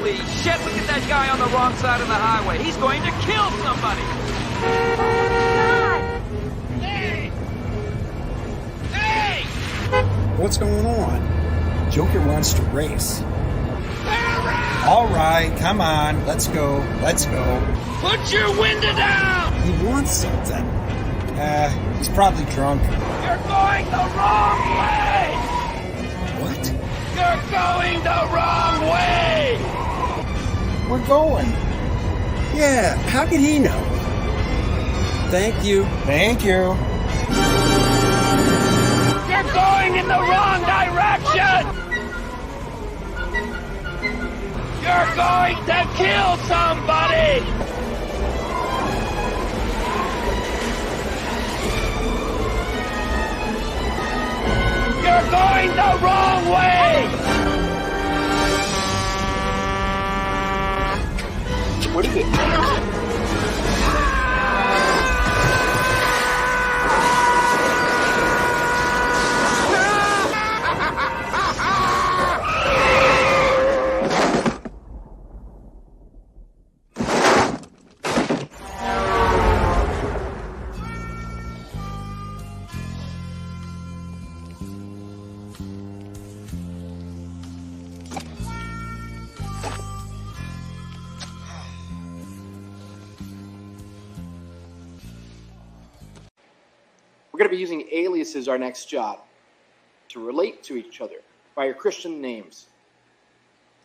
Holy shit, look at that guy on the wrong side of the highway. He's going to kill somebody. Hey! Hey! What's going on? Joker wants to race. All right, come on, let's go. Put your window down! He wants something. He's probably drunk. You're going the wrong way! What? You're going the wrong way! We're going. Yeah, how could he know? Thank you. You're going in the wrong direction! You're going to kill somebody! You're going the wrong way! What is it? We're going to be using aliases our next job to relate to each other by your Christian names.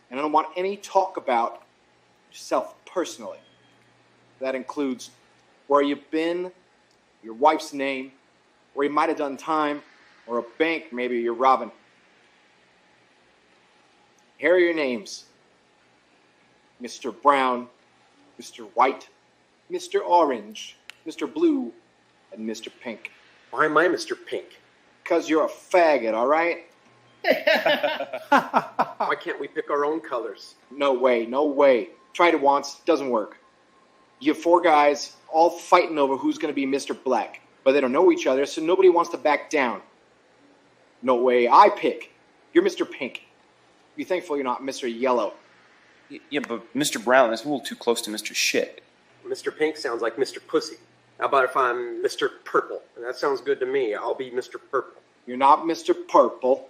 And I don't want any talk about yourself personally. That includes where you've been, your wife's name, where you might have done time, or a bank maybe you're robbing. Here are your names. Mr. Brown, Mr. White, Mr. Orange, Mr. Blue, and Mr. Pink. Why am I Mr. Pink? Because you're a faggot, all right? Why can't we pick our own colors? No way. Tried it once, doesn't work. You have 4 guys all fighting over who's going to be Mr. Black, but they don't know each other, so nobody wants to back down. No way, I pick. You're Mr. Pink. Be thankful you're not Mr. Yellow. Yeah, but Mr. Brown is a little too close to Mr. Shit. Mr. Pink sounds like Mr. Pussy. How about if I'm Mr. Purple? That sounds good to me. I'll be Mr. Purple. You're not Mr. Purple.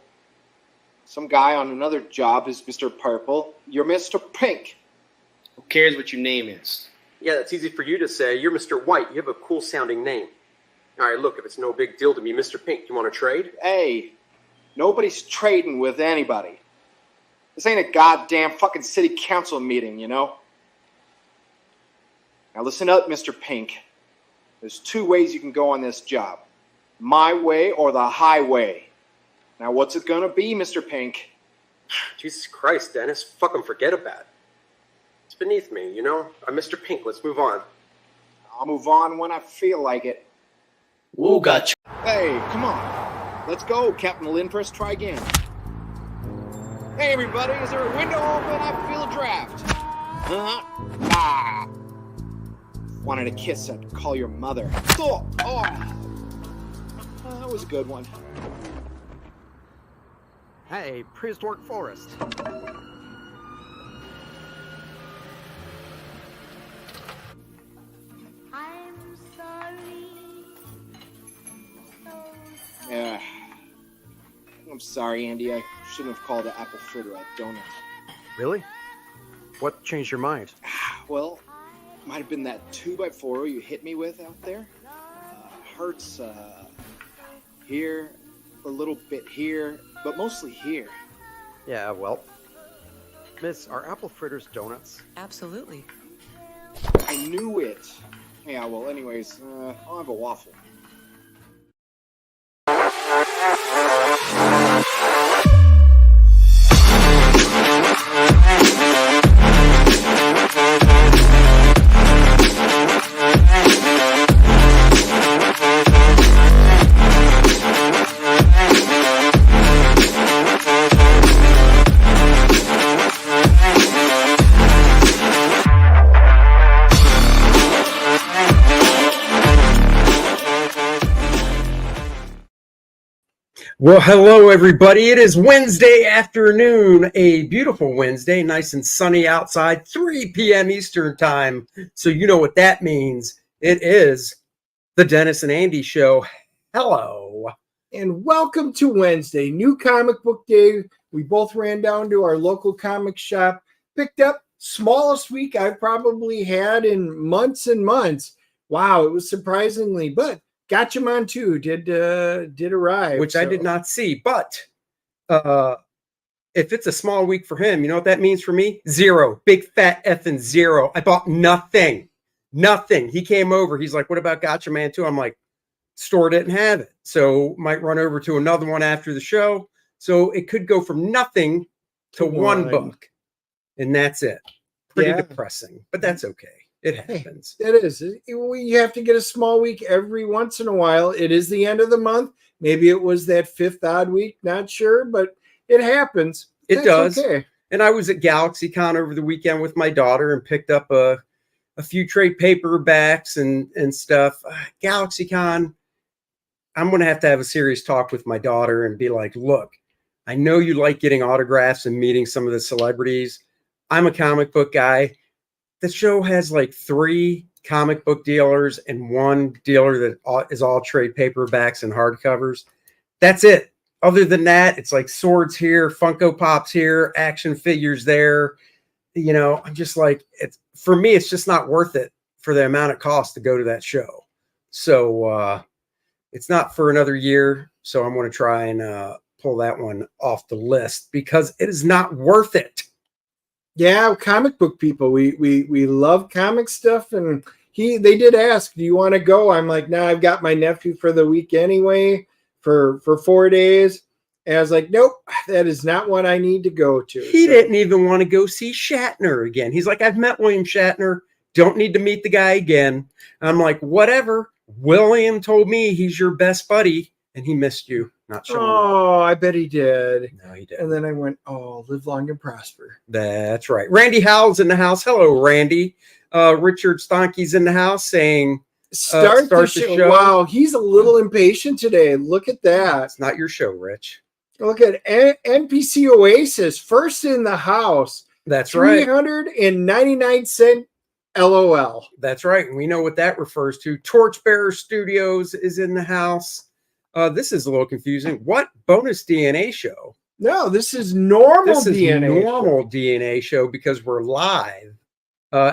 Some guy on another job is Mr. Purple. You're Mr. Pink. Who cares what your name is? Yeah, that's easy for you to say. You're Mr. White. You have a cool-sounding name. All right, look, if it's no big deal to be Mr. Pink, you want to trade? Hey, nobody's trading with anybody. This ain't a goddamn fucking city council meeting, you know? Now listen up, Mr. Pink. There's 2 ways you can go on this job. My way or the highway. Now what's it gonna be, Mr. Pink? Jesus Christ, Dennis. Fucking forget about it. It's beneath me, you know? I'm Mr. Pink. Let's move on. I'll move on when I feel like it. Ooh, gotcha. Hey, come on. Let's go, Captain Lindfors. Try again. Hey, everybody. Is there a window open? I feel a draft. Wanted a kiss, I'd call your mother. That was a good one. Hey, prehistoric forest. I'm sorry. Yeah. I'm sorry, Andy. I shouldn't have called an apple fritter a donut. Really? What changed your mind? Well, might have been that 2x4 you hit me with out there. Hurts here, a little bit here, but mostly here. Yeah, well. Miss, are apple fritters donuts? Absolutely. I knew it. Yeah, well, anyways, I'll have a waffle. Well, hello, everybody. It is Wednesday afternoon, a beautiful Wednesday, nice and sunny outside, 3 p.m. Eastern time. So you know what that means. It is the Dennis and Andy Show. Hello. And welcome to Wednesday, new comic book day. We both ran down to our local comic shop, picked up smallest week I've probably had in months and months. Wow, it was surprisingly, but Juiceman too did arrive, Which I did not see, but if it's a small week for him, you know what that means for me? Zero. Big fat effing zero. I bought nothing. He came over. He's like, what about Juiceman too? I'm like, store didn't have it. So might run over to another one after the show. So it could go from nothing to one book. And that's it. Pretty depressing, but that's okay. It happens. Hey, it is. You have to get a small week every once in a while. It is the end of the month. Maybe it was that fifth odd week. Not sure, but it happens. It does. Okay. And I was at GalaxyCon over the weekend with my daughter and picked up a few trade paperbacks and stuff. GalaxyCon, I'm going to have a serious talk with my daughter and be like, look, I know you like getting autographs and meeting some of the celebrities. I'm a comic book guy. The show has like 3 comic book dealers and 1 dealer that is all trade paperbacks and hardcovers. That's it. Other than that, it's like swords here, Funko Pops here, action figures there. You know, I'm just like, for me, it's just not worth it for the amount it costs to go to that show. So it's not for another year. So I'm going to try and pull that one off the list because it is not worth it. Yeah, comic book people. We love comic stuff, and they did ask, do you want to go? I'm like, no, I've got my nephew for the week anyway, for 4 days. And I was like, nope, that is not what I need to go to. He didn't even want to go see Shatner again. He's like, I've met William Shatner. Don't need to meet the guy again. I'm like, whatever. William told me he's your best buddy, and he missed you. Not sure. Oh, I bet he did. No, he did. And then I went, oh, live long and prosper. That's right. Randy Howell's in the house. Hello, Randy. Richard Stonke's in the house saying, start the show. Wow, he's a little impatient today. Look at that. It's not your show, Rich. Look at NPC Oasis, first in the house. That's right. 399 cent LOL. That's right. And we know what that refers to. Torchbearer Studios is in the house. This is a little confusing. What bonus DNA show? No, this is normal DNA. DNA show because we're live.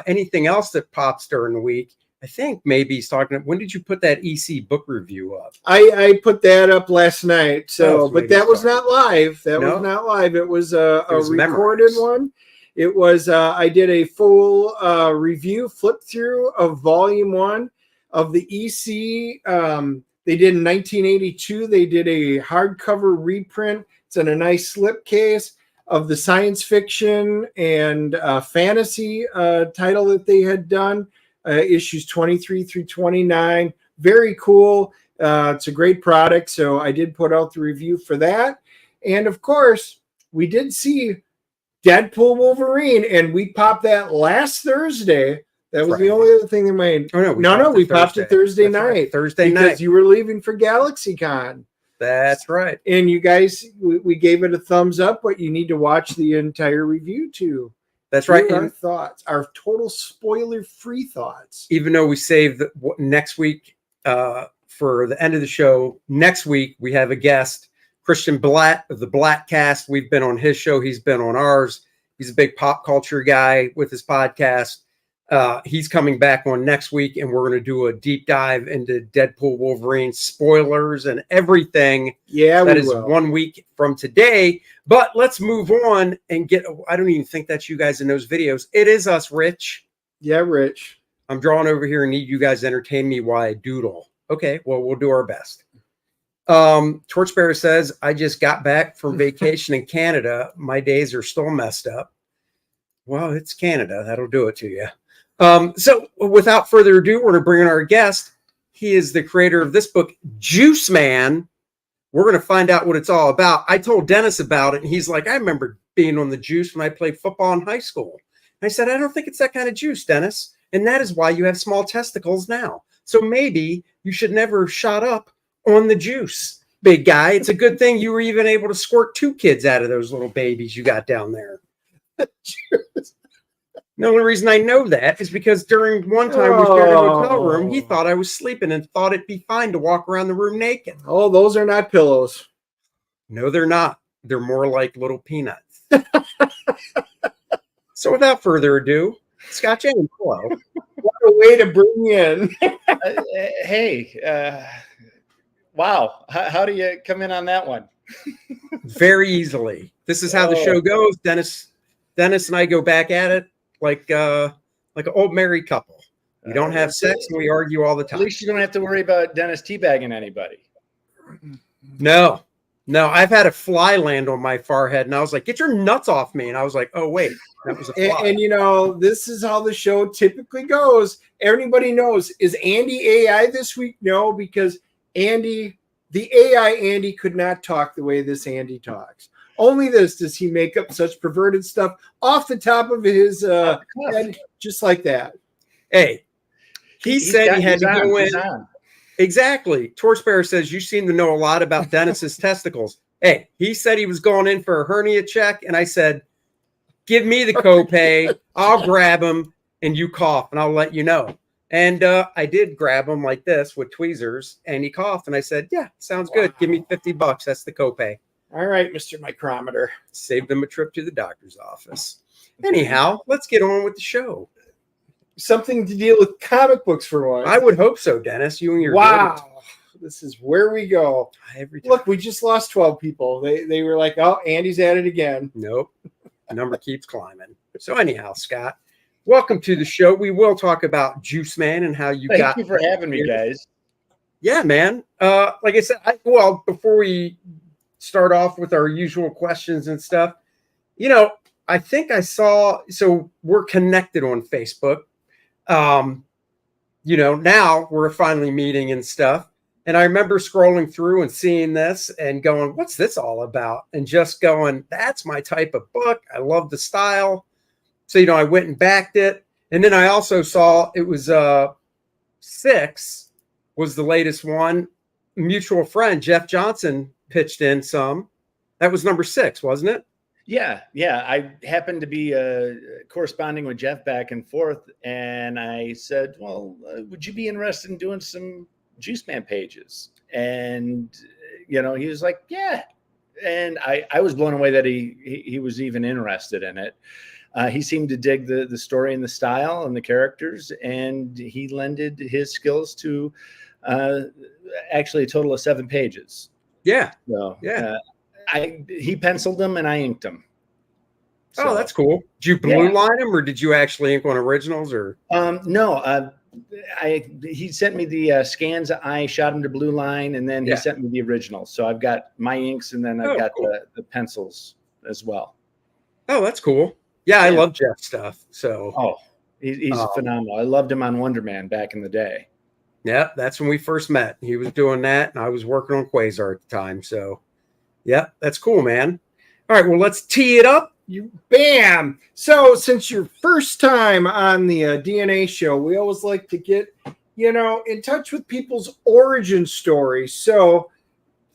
Anything else that pops during the week? I think maybe he's talking. When did you put that EC book review up? I put that up last night. So, but that was not live. That was not live. It was a recorded one. It was. I did a full review, flip through of Volume 1 of the EC. They did in 1982. They did a hardcover reprint. It's in a nice slipcase of the science fiction and fantasy title that they had done, issues 23 through 29. Very cool. It's a great product. So I did put out the review for that. And of course, we did see Deadpool Wolverine, and we popped that last Thursday. That was the only other thing that made. Oh, we popped it Thursday night. Right. Thursday night. Because you were leaving for GalaxyCon. That's right. And you guys, we gave it a thumbs up, but you need to watch the entire review too. That's right. Our thoughts, our total spoiler-free thoughts. Even though we saved next week for the end of the show, next week we have a guest, Christian Blatt of the Blatt Cast. We've been on his show. He's been on ours. He's a big pop culture guy with his podcast. He's coming back on next week, and we're going to do a deep dive into Deadpool Wolverine spoilers and everything. Yeah, that is 1 week from today. But let's move on and I don't even think that's you guys in those videos. It is us, Rich. Yeah, Rich. I'm drawing over here and need you guys to entertain me while I doodle. Okay, well, we'll do our best. Torchbearer says, I just got back from vacation in Canada. My days are still messed up. Well, it's Canada. That'll do it to you. So without further ado, we're going to bring in our guest. He is the creator of this book, Juiceman. We're going to find out what it's all about. I told Dennis about it, and he's like, I remember being on the juice when I played football in high school. I said, I don't think it's that kind of juice, Dennis. And that is why you have small testicles now. So maybe you should never shot up on the juice. big guy. It's a good thing you were even able to squirt 2 kids out of those little babies you got down there. The only reason I know that is because during one time we shared a hotel room, he thought I was sleeping and thought it'd be fine to walk around the room naked. Oh, those are not pillows. No, they're not. They're more like little peanuts. So without further ado, Scott James, hello. What a way to bring you in. Hey, wow. How do you come in on that one? Very easily. This is how the show goes. Dennis and I go back at it like an old married couple. We don't have sex and we argue all the time. At least you don't have to worry about Dennis teabagging anybody. No, I've had a fly land on my forehead and I was like, get your nuts off me. And I was like, oh, wait, that was a fly. And you know, this is how the show typically goes. Everybody knows. Is Andy AI this week? No, because the AI Andy could not talk the way this Andy talks. Only this does he make up such perverted stuff off the top of his head, just like that. Hey, he said he had to go in. Exactly. Torchbearer says, you seem to know a lot about Dennis's testicles. Hey, he said he was going in for a hernia check. And I said, give me the copay. I'll grab him and you cough and I'll let you know. And I did grab him like this with tweezers and he coughed. And I said, yeah, sounds good. Give me $50. That's the copay. All right, Mr. Micrometer. Saved them a trip to the doctor's office. Anyhow, let's get on with the show. Something to deal with comic books for once. I would hope so, Dennis. You and your This is where we go. Look, we just lost 12 people. They were like, oh, Andy's at it again. Nope. The number keeps climbing. So anyhow, Scott, welcome to the show. We will talk about Juiceman and how you got. Thank you for having me, guys. Yeah, man. Like I said, before we start off with our usual questions and stuff, you know, I think I saw, so we're connected on Facebook. You know, now we're finally meeting and stuff. And I remember scrolling through and seeing this and going, what's this all about? And just going, that's my type of book. I love the style. So, you know, I went and backed it. And then I also saw it was 6 was the latest one. Mutual friend, Jeff Johnson, pitched in some. That was number 6, wasn't it? Yeah. I happened to be corresponding with Jeff back and forth, and I said, well, would you be interested in doing some Juiceman pages? And, you know, he was like, yeah. And I was blown away that he was even interested in it. He seemed to dig the story and the style and the characters, and he lended his skills to actually a total of 7 pages. Yeah. So, yeah. He penciled them and I inked them. So, that's cool. Did you blue line them or did you actually ink on originals or? No, he sent me the scans. I shot him to blue line and then he sent me the originals. So I've got my inks and then I've got the pencils as well. Oh, that's cool. Yeah, I love Jeff's stuff. So, he's phenomenal. I loved him on Wonder Man back in the day. Yeah, that's when we first met. He was doing that and I was working on Quasar at the time. So, yeah, that's cool, man. All right, well, let's tee it up. Bam! So, since your first time on the DNA show, we always like to get, you know, in touch with people's origin stories. So,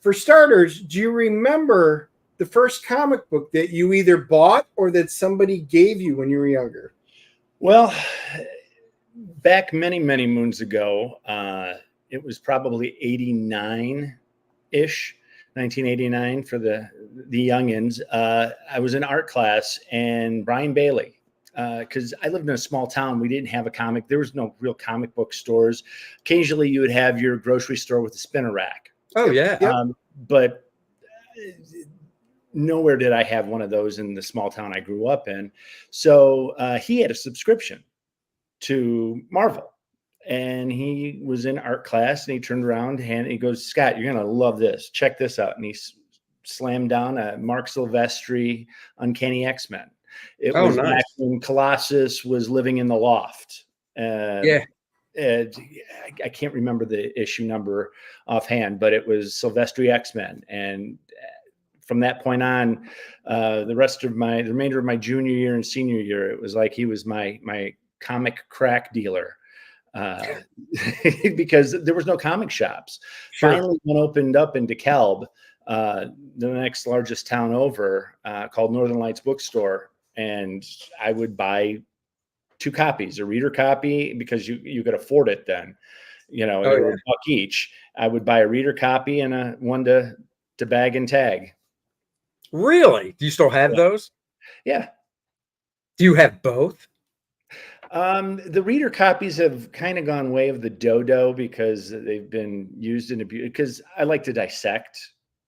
for starters, do you remember the first comic book that you either bought or that somebody gave you when you were younger? Well, back many, many moons ago, it was probably 89-ish. 1989 for the youngins. I was in art class and Brian Bailey, because I lived in a small town. We didn't have a comic. There was no real comic book stores. Occasionally you would have your grocery store with a spinner rack. Oh yeah. But nowhere did I have one of those in the small town I grew up in. So he had a subscription to Marvel. And he was in art class and he turned around and he goes, Scott, you're going to love this. Check this out. And he slammed down a Mark Silvestri Uncanny X-Men. It was nice. back when Colossus was living in the loft. I can't remember the issue number offhand, but it was Silvestri X-Men. And from that point on, the remainder of my junior year and senior year, it was like he was my comic crack dealer. because there was no comic shops. Sure. Finally, one opened up in DeKalb, the next largest town over, called Northern Lights Bookstore, and I would buy 2 copies, a reader copy, because you could afford it then. They were $1 each. I would buy a reader copy and a one to bag and tag. Really? Do you still have those? Yeah. Do you have both? The reader copies have kind of gone way of the dodo because they've been used in abuse. Because I like to dissect.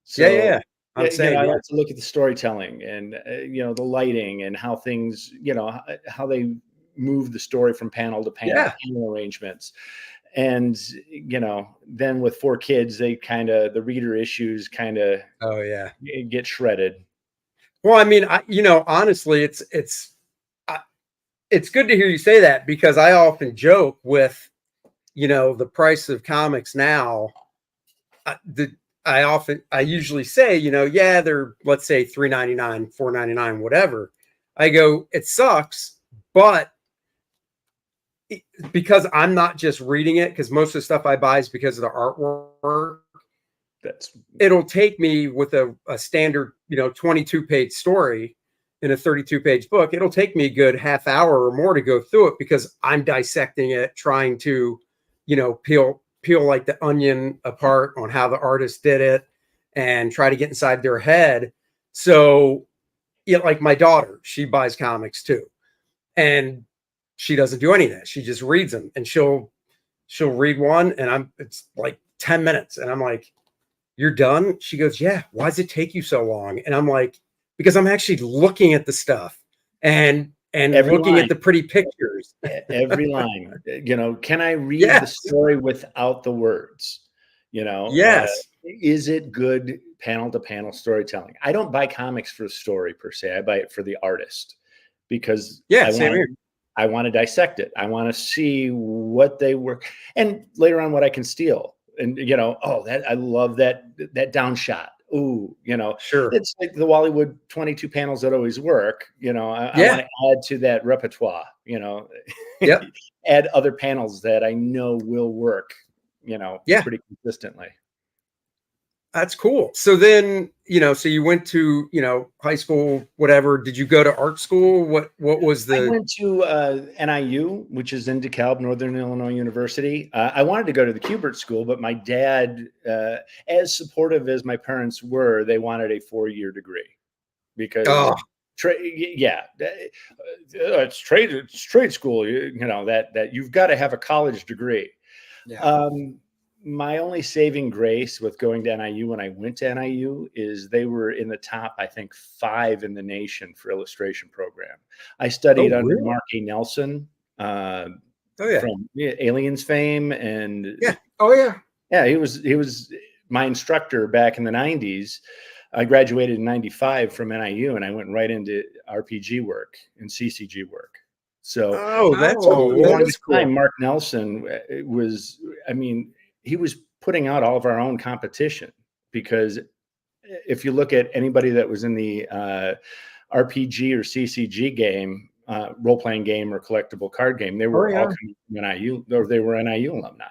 So, yeah. I'm saying, I like to look at the storytelling and the lighting and how things, how they move the story from panel to panel, panel arrangements. And then with 4 kids, they the reader issues get shredded. Well, I mean, honestly, it's good to hear you say that, because I often joke with, the price of comics now. I usually say, they're, let's say $3.99, $4.99, whatever. I go, it sucks, but because I'm not just reading it, because most of the stuff I buy is because of the artwork. It'll take me with a standard, 22-page story in a 32-page book. It'll take me a good half hour or more to go through it, because I'm dissecting it, trying to, peel like the onion apart on how the artist did it and try to get inside their head. So, like my daughter, she buys comics too, and she doesn't do any of that. She just reads them, and she'll read one, and it's like 10 minutes, and I'm like, "You're done?" She goes, "Yeah." "Why does it take you so long?" And I'm like, "Because I'm actually looking at the stuff and looking at the pretty pictures." Every line, can I read the story without the words? Yes. Is it good panel to panel storytelling? I don't buy comics for the story per se. I buy it for the artist, because I want to dissect it. I want to see what they were, and later on what I can steal. And I love that down shot. Ooh, sure. It's like the Wallywood 22 panels that always work. I want to add to that repertoire. Add other panels that I know will work. Pretty consistently. That's cool. So then, so you went to, high school, whatever. Did you go to art school? What was the? I went to NIU, which is in DeKalb, Northern Illinois University. I wanted to go to the Kubert School, but my dad, as supportive as my parents were, they wanted a 4-year degree because, it's trade school. That you've got to have a college degree. Yeah. My only saving grace with going to NIU when I went to NIU is they were in the top, I think, 5 in the nation for illustration program. I studied under Mark A. Nelson from Aliens fame, and he was my instructor back in the 90s. I graduated in 95 from NIU, and I went right into RPG work and CCG work. So that's cool. For the longest time, Mark Nelson was, he was putting out all of our own competition, because if you look at anybody that was in the RPG or CCG game, role-playing game or collectible card game, they were all coming from NIU, or they were NIU alumni.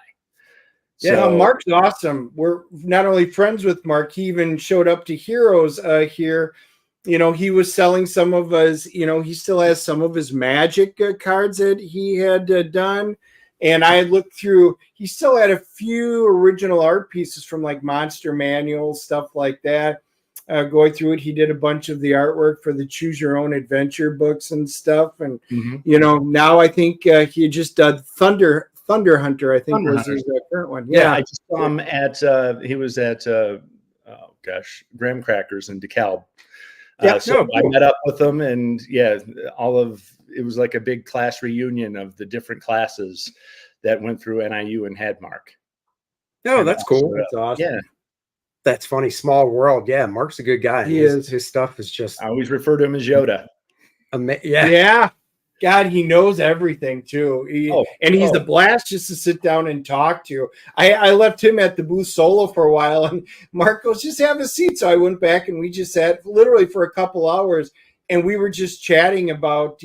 Yeah, Mark's awesome. We're not only friends with Mark, he even showed up to Heroes here. He was selling some of his, he still has some of his Magic cards that he had done. And I looked through, he still had a few original art pieces from like Monster Manuals, stuff like that. Going through it, he did a bunch of the artwork for the Choose Your Own Adventure books and stuff. And, now I think he just did Thunder Hunter, I think was his current one. Yeah, I just saw him he was at, Graham Crackers in DeKalb. I met up with them, and it was like a big class reunion of the different classes that went through NIU and had Mark. No, that's cool. That's awesome. Yeah. That's funny. Small world. Yeah. Mark's a good guy. His stuff is just. I always refer to him as Yoda. Yeah. God, he knows everything too. He's a blast just to sit down and talk to. I left him at the booth solo for a while, and Mark goes, "Just have a seat." So I went back, and we just sat literally for a couple hours, and we were just chatting about,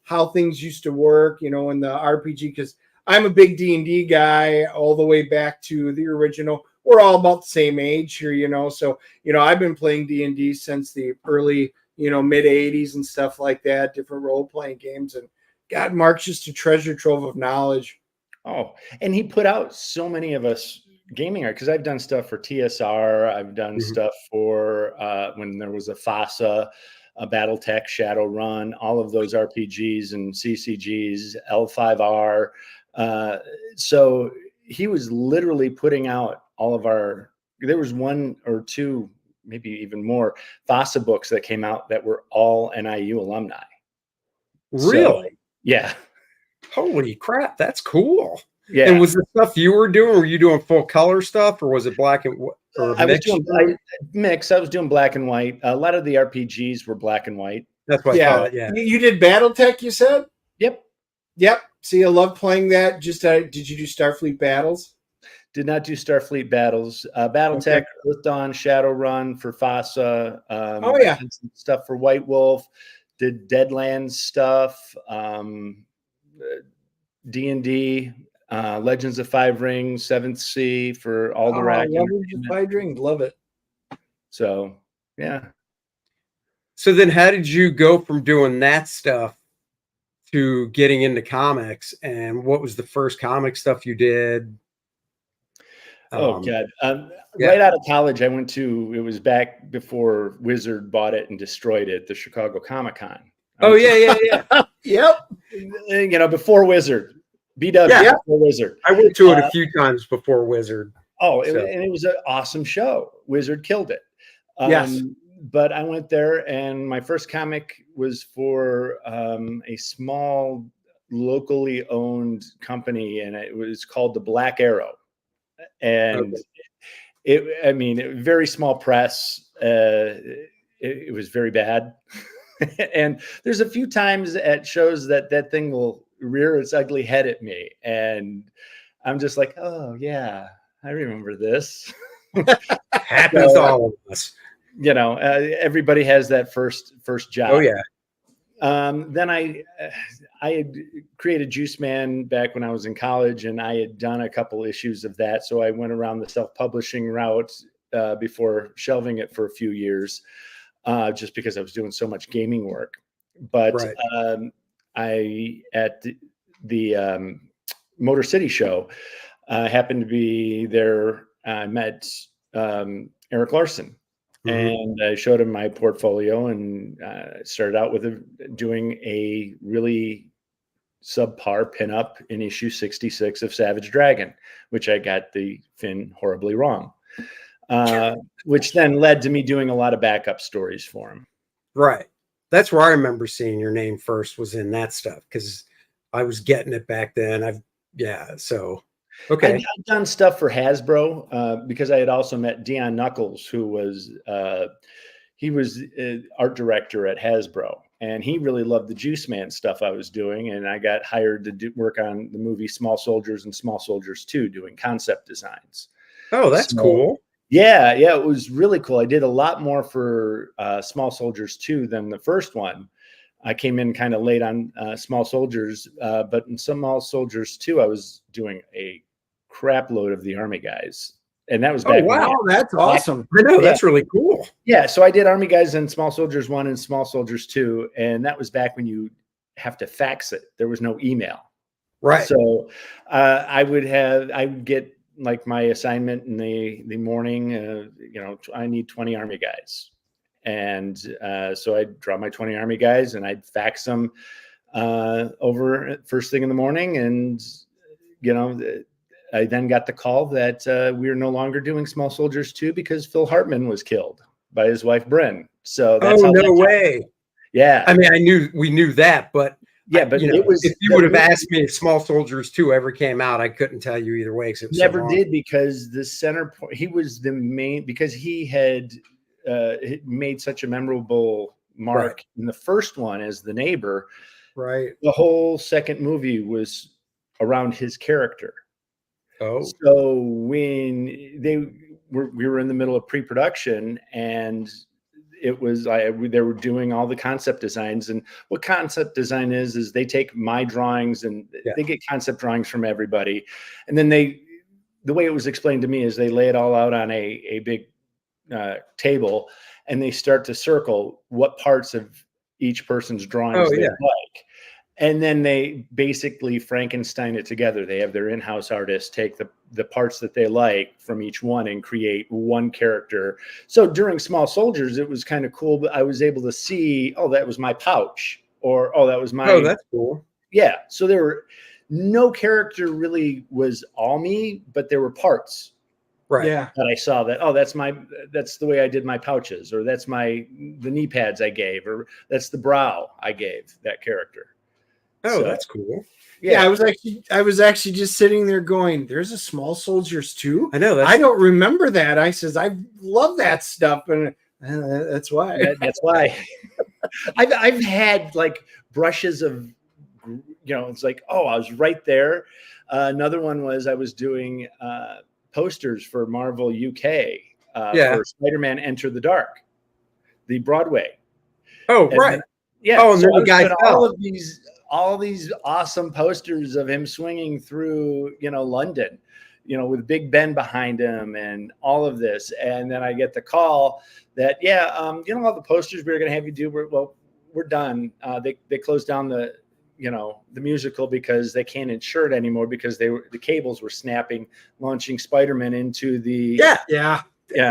how things used to work, in the RPG, because I'm a big D&D guy all the way back to the original. We're all about the same age here, So, I've been playing D&D since the early, mid 80s and stuff like that, different role-playing games. And God, Mark's just a treasure trove of knowledge. Oh, and he put out so many of us gaming art, because I've done stuff for TSR. I've done stuff for when there was a FASA, a BattleTech, Shadowrun, all of those RPGs and CCGs, L5R. So he was literally putting out all of our, there was one or two, maybe even more FASA books that came out that were all NIU alumni. Really? So, yeah. Holy crap, that's cool. Yeah. And was the stuff you were doing, were you doing full color stuff, or was it black and white? I was doing mix. I was doing black and white. A lot of the RPGs were black and white. That's what I thought. Yeah. You did BattleTech, you said? Yep. See, I love playing that. Just did you do Starfleet Battles? Did not do Starfleet Battles. BattleTech, Earth Dawn, Shadowrun for FASA. Stuff for White Wolf. Did Deadlands stuff. D&D. Legends of Five Rings, Seventh Sea for Alderac. Legends of Five Rings, love it. So, yeah. So then how did you go from doing that stuff to getting into comics? And what was the first comic stuff you did? God. Right out of college, I went to, it was back before Wizard bought it and destroyed it, the Chicago Comic-Con. Yep. Before Wizard. BW, before Wizard. I went to it a few times before Wizard. And it was an awesome show. Wizard killed it. Yes. But I went there, and my first comic was for a small, locally owned company, and it was called The Black Arrow. And very small press. It was very bad. And there's a few times at shows that thing will rear its ugly head at me, and I'm just like, oh yeah, I remember this. Happens to all of us. Everybody has that first job. Oh yeah. Then I had created Juiceman back when I was in college, and I had done a couple issues of that, so I went around the self-publishing route before shelving it for a few years, just because I was doing so much gaming work. But I at the Motor City show happened to be there. I met Eric Larson, and I showed him my portfolio, and started out with doing a really subpar pinup in issue 66 of Savage Dragon, which I got the fin horribly wrong, which then led to me doing a lot of backup stories for him. Right. That's where I remember seeing your name first, was in that stuff, because I was getting it back then. So okay. I've done stuff for Hasbro because I had also met Dion Knuckles, who was he was art director at Hasbro, and he really loved the Juiceman stuff I was doing, and I got hired to work on the movie Small Soldiers and Small Soldiers 2, doing concept designs. Oh, that's cool. Yeah, it was really cool. I did a lot more for Small Soldiers 2 than the first one. I came in kind of late on Small Soldiers, but in Small Soldiers 2, I was doing a crap load of the Army guys. And that was back. Oh, wow, that's awesome. I know, that's really cool. Yeah, so I did Army Guys in Small Soldiers 1 and Small Soldiers 2, and that was back when you have to fax it. There was no email. Right. So I would get like my assignment in the morning, I need 20 Army Guys. And so I'd draw my 20 Army Guys, and I'd fax them over first thing in the morning. And, I then got the call that we are no longer doing Small Soldiers 2 because Phil Hartman was killed by his wife, Bryn. So that's no way. Yeah. I mean, we knew that, but yeah, but it was, if you would have asked me if Small Soldiers 2 ever came out, I couldn't tell you either way. It was never did, because the center point, he was the main, because he had made such a memorable mark in the first one as the neighbor. Right. The whole second movie was around his character. Oh. So when we were in the middle of pre-production, and it was they were doing all the concept designs. And what concept design is they take my drawings and they get concept drawings from everybody, and then the way it was explained to me is they lay it all out on a big table, and they start to circle what parts of each person's drawings they like. And then they basically Frankenstein it together. They have their in-house artists take the parts that they like from each one and create one character. So during Small Soldiers, it was kind of cool, but I was able to see, oh, that was my pouch, or, oh, that was my... Oh, that's cool. Yeah. So there were... No character really was all me, but there were parts. Right. Yeah. That I saw that, oh, that's the way I did my pouches, or that's the knee pads I gave, or that's the brow I gave that character. Oh, so, that's cool. Yeah, I was actually just sitting there going, "There's a Small Soldiers too." I know. I don't remember that. I says, "I love that stuff," and that's why. That's why. I've had like brushes of, it's like, oh, I was right there. Another one was I was doing posters for Marvel UK for Spider-Man Enter the Dark, the Broadway. Oh, right. Yeah. Oh, and then the guy fell. All these awesome posters of him swinging through, London, with Big Ben behind him and all of this. And then I get the call that, all the posters we were going to have you do, we're done. They closed down the musical because they can't insure it anymore because the cables were snapping, launching Spider-Man into the... Yeah.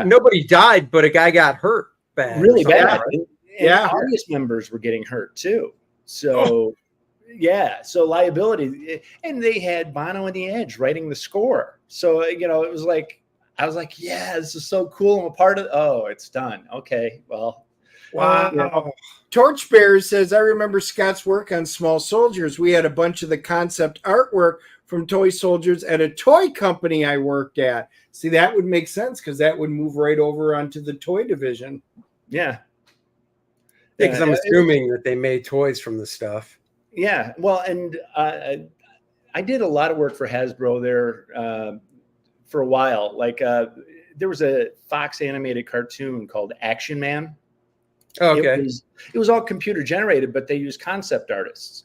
Nobody died, but a guy got hurt bad. Really bad. Right? And audience members were getting hurt too. So... So liability, and they had Bono and the Edge writing the score. So, it was like, I was like, yeah, this is so cool. I'm a part of it's done. Okay. Well, wow. Torchbearer says, I remember Scott's work on Small Soldiers. We had a bunch of the concept artwork from Toy Soldiers at a toy company I worked at. See, that would make sense because that would move right over onto the toy division. Yeah. Because I'm assuming that they made toys from the stuff. Yeah, well, and I did a lot of work for Hasbro there for a while. Like there was a Fox animated cartoon called Action Man. Oh, okay. It was all computer generated, but they used concept artists.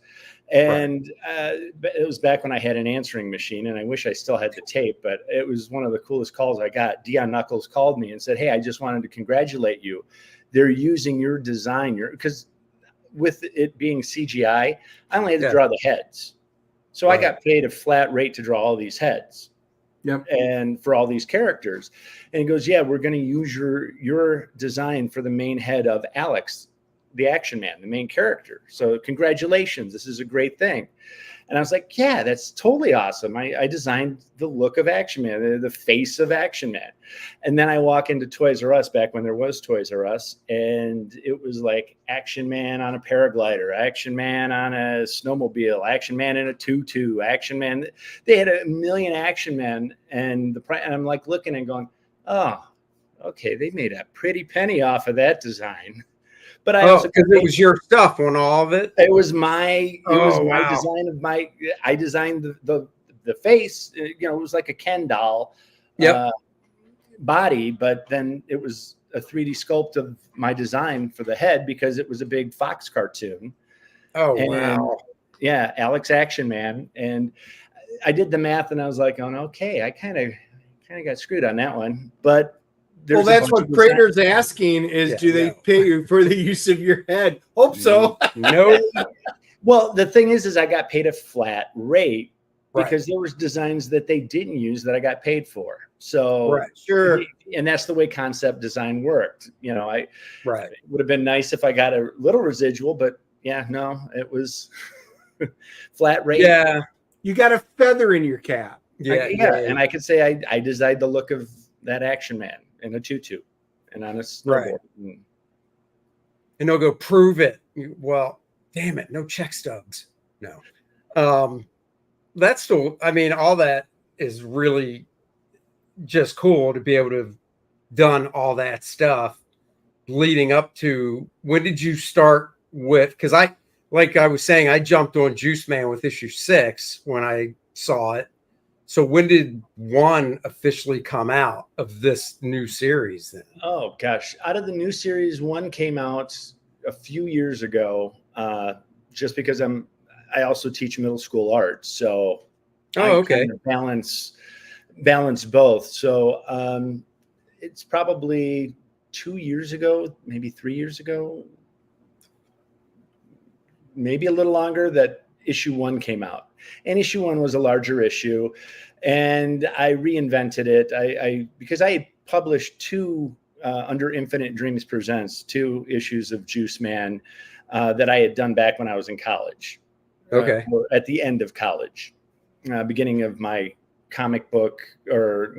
And it was back when I had an answering machine, and I wish I still had the tape, but it was one of the coolest calls I got. Dion Knuckles called me and said, hey, I just wanted to congratulate you. They're using your design, because with it being CGI, I only had to draw the heads. So I got paid a flat rate to draw all these heads. Yep. And for all these characters. And he goes, yeah, we're going to use your design for the main head of Alex, the Action Man, the main character. So congratulations. This is a great thing. And I was like, yeah, that's totally awesome. I designed the look of Action Man, the face of Action Man. And then I walk into Toys R Us back when there was Toys R Us, and it was like Action Man on a paraglider, Action Man on a snowmobile, Action Man in a tutu, Action Man. They had a million Action Men, and I'm like looking and going, oh, okay, they made a pretty penny off of that design. But I also, because it was your stuff on all of it. It was my design of I designed the face. It was like a Ken doll body, but then it was a 3D sculpt of my design for the head because it was a big Fox cartoon. Oh, wow. Yeah, Alex Action Man. And I did the math and I was like, oh, okay, I kind of got screwed on that one. But that's what Prater's asking is, do they pay you for the use of your head? Hope so. No. Well, the thing is I got paid a flat rate because there was designs that they didn't use that I got paid for. So sure. And that's the way concept design worked. It would have been nice if I got a little residual, but no, it was flat rate. Yeah. You got a feather in your cap. Yeah. And I could say I designed the look of that Action Man in a tutu and on a snowboard. And they'll go prove it. Well, damn it. No check stubs. No. That's still, all that is really just cool to be able to have done all that stuff leading up to, when did you start with, because like I was saying, I jumped on Juiceman with issue 6 when I saw it. So when did one officially come out of this new series then? Oh gosh, out of the new series, one came out a few years ago. Just because I also teach middle school art, so okay. kind of balance both. So it's probably 2 years ago, maybe 3 years ago, maybe a little longer, that issue 1 came out. And issue 1 was a larger issue, and I reinvented it. Because I had published 2 under Infinite Dreams Presents, 2 issues of Juiceman that I had done back when I was in college. Okay. Or at the end of college, beginning of my comic book, or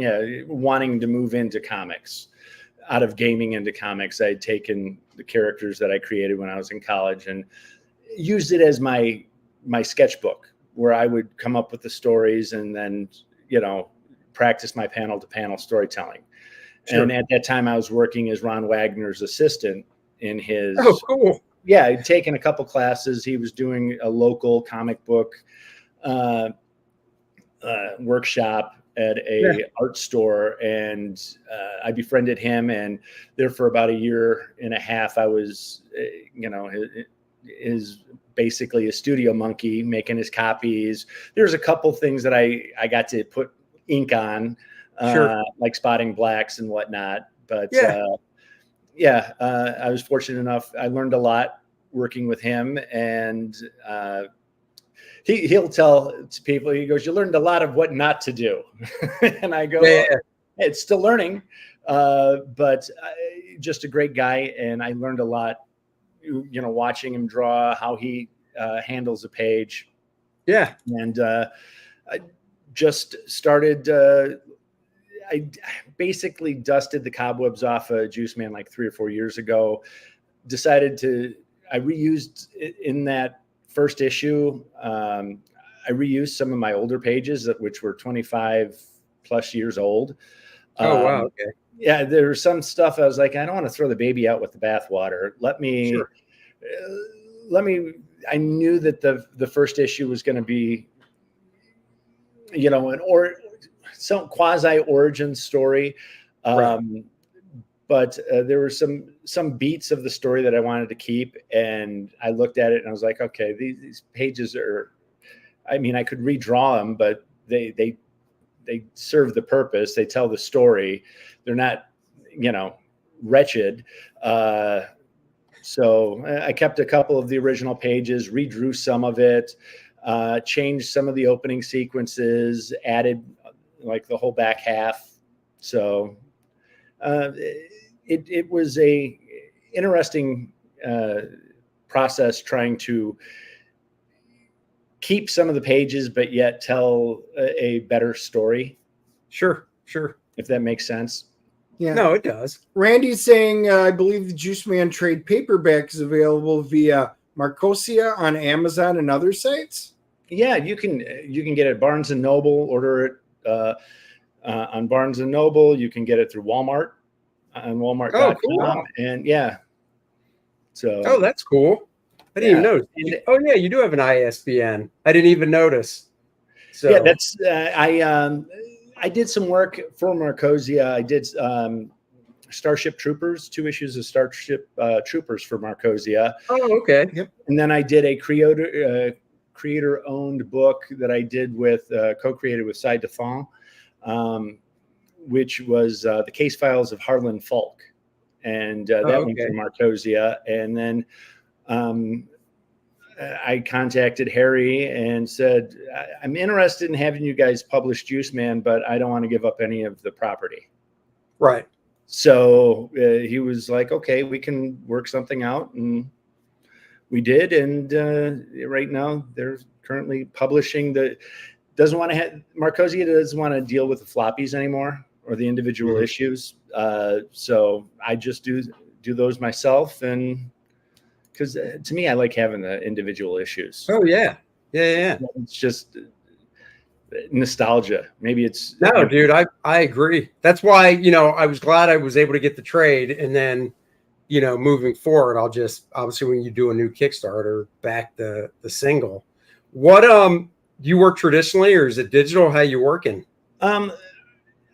wanting to move into comics, out of gaming into comics. I'd taken the characters that I created when I was in college and used it as my sketchbook, where I would come up with the stories and then, practice my panel to panel storytelling. Sure. And at that time I was working as Ron Wagner's assistant in his, oh, cool. Yeah, I'd taken a couple classes. He was doing a local comic book workshop at a art store, and I befriended him, and there for about 1.5 years, I was, is basically a studio monkey, making his copies. There's a couple things that I got to put ink on, like spotting blacks and whatnot. But I was fortunate enough. I learned a lot working with him, and he'll tell to people, he goes, "You learned a lot of what not to do." And I go, "It's still learning," but just a great guy, and I learned a lot, watching him draw, how he handles a page. Yeah, and I just started. I basically dusted the cobwebs off of Juiceman like 3 or 4 years ago. I reused in that first issue. I reused some of my older pages, which were 25 plus years old. Oh, wow. Okay. Yeah, there was some stuff I was like, I don't want to throw the baby out with the bathwater. I knew that the first issue was going to be, some quasi origin story. But there were some beats of the story that I wanted to keep, and I looked at it and I was like, okay, these pages are, I could redraw them, but they serve the purpose. They tell the story. They're not, wretched. So I kept a couple of the original pages, redrew some of it, changed some of the opening sequences, added like the whole back half. So it was a interesting process, trying to keep some of the pages, but yet tell a better story. Sure. If that makes sense. Yeah. No, it does. Randy's saying, I believe the Juiceman trade paperback is available via Marcosia on Amazon and other sites. Yeah, you can get it at Barnes and Noble. Order it on Barnes and Noble. You can get it through Walmart on Walmart.com. Oh, cool. And so. Oh, that's cool. I didn't even notice. Oh, yeah, you do have an ISBN. I didn't even notice. So yeah, that's I did some work for Marcosia. I did Starship Troopers, 2 issues of Starship Troopers for Marcosia. Oh, okay. Yep. And then I did a creator-owned book that I did with co-created with Cy Defont, which was the Case Files of Harlan Falk, and that went from Marcosia. And then I contacted Harry and said, I'm interested in having you guys publish Juiceman, but I don't want to give up any of the property. Right. So he was like, okay, we can work something out. And we did. And right now they're currently publishing Marcosia doesn't want to deal with the floppies anymore, or the individual issues. So I just do those myself. And because to me, I like having the individual issues. Oh, yeah. Yeah. It's just nostalgia. Maybe it's... No, dude, I agree. That's why, I was glad I was able to get the trade. And then, moving forward, I'll just, obviously, when you do a new Kickstarter, back the single. What, Do you work traditionally, or is it digital? How you working?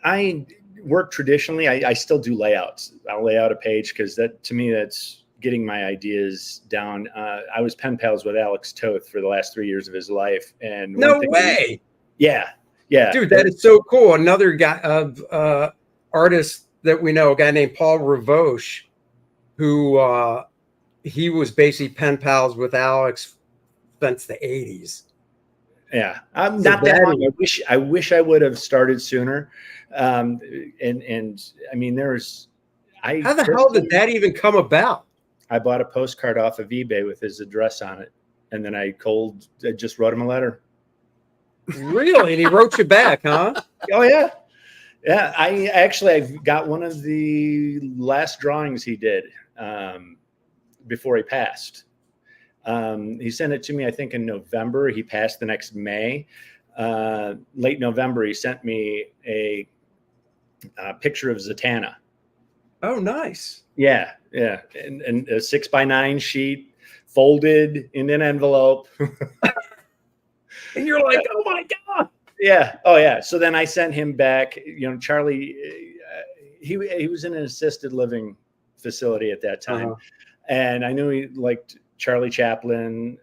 I work traditionally. I still do layouts. I'll lay out a page because that, to me, that's getting my ideas down. I was pen pals with Alex Toth for the last 3 years of his life. And no way. Yeah. Dude, that is so cool. Another guy artist that we know, a guy named Paul Ravoche, who he was basically pen pals with Alex since the 80s. Yeah, I'm not that long. I wish I would have started sooner. And I mean, how the hell did that even come about? I bought a postcard off of eBay with his address on it, and then I just wrote him a letter. Really? And he wrote you back, huh? Oh yeah, yeah. I've got one of the last drawings he did before he passed. He sent it to me, I think, in November. He passed the next May. Late November, he sent me a picture of Zatanna. Oh, nice. Yeah. And a 6x9 sheet folded in an envelope. And you're like, oh my God. Yeah. Oh yeah. So then I sent him back, Charlie, he was in an assisted living facility at that time. And I knew he liked Charlie Chaplin,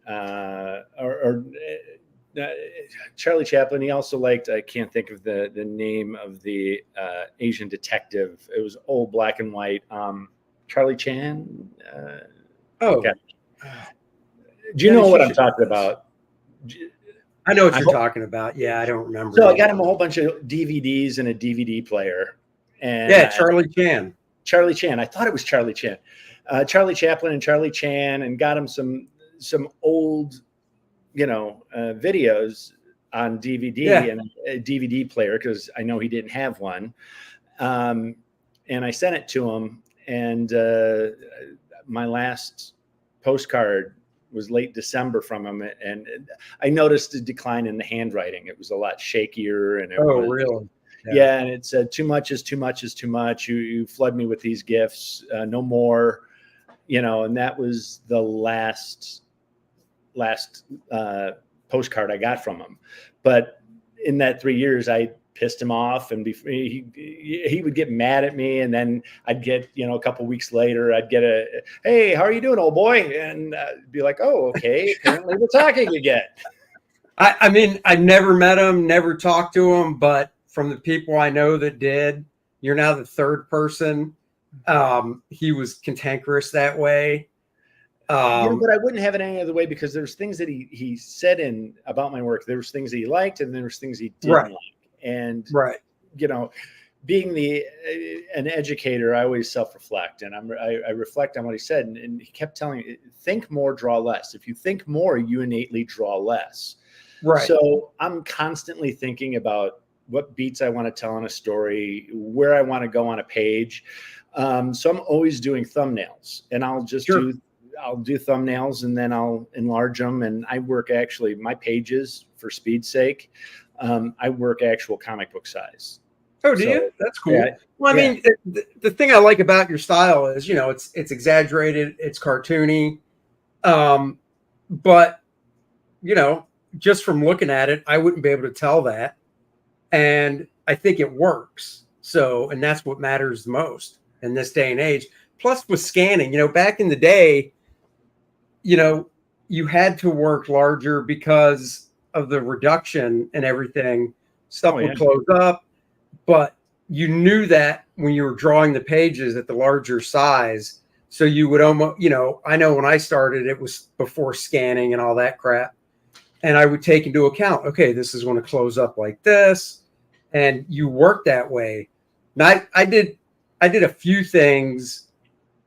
Charlie Chaplin. He also liked, I can't think of the name of the Asian detective. It was old black and white. Charlie Chan. Okay. Do you know what I'm talking about? I know what you're talking about. Yeah, I don't remember. So I got him a whole bunch of DVDs and a DVD player. And yeah, Charlie Chan. Charlie Chan. I thought it was Charlie Chan. Charlie Chaplin and Charlie Chan, and got him some old, videos on DVD and a DVD player, because I know he didn't have one. And I sent it to him, and my last postcard was late December from him, and I noticed a decline in the handwriting. It was a lot shakier, and really? Yeah, and it said, "Too much is too much is too much. You flood me with these gifts, no more." And that was the last postcard I got from him. But in that 3 years, I pissed him off, and he would get mad at me, and then I'd get, a couple weeks later, I'd get "Hey, how are you doing, old boy?" And I'd be like, "Oh, okay, apparently we're talking again." I mean, I never met him, never talked to him, but from the people I know that did, you're now the third person. He was cantankerous that way. But I wouldn't have it any other way, because there's things that he said about my work. There was things that he liked, and there was things he didn't like. And being an educator, I always self-reflect, and I reflect on what he said. And he kept telling me, think more, draw less. If you think more, you innately draw less. Right. So I'm constantly thinking about what beats I want to tell in a story, where I want to go on a page. So I'm always doing thumbnails, and I'll just I'll do thumbnails, and then I'll enlarge them. And I work my pages, for speed's sake, I work actual comic book size. Oh, do you? That's cool. Yeah, well, I mean, the thing I like about your style is, it's exaggerated, it's cartoony, but just from looking at it, I wouldn't be able to tell that, and I think it works. So, and that's what matters the most in this day and age. Plus, with scanning, back in the day, you had to work larger because of the reduction and everything. Stuff would close up, but you knew that when you were drawing the pages at the larger size. So you would almost, I know when I started, it was before scanning and all that crap. And I would take into account, okay, this is going to close up like this. And you work that way. Now, I did a few things.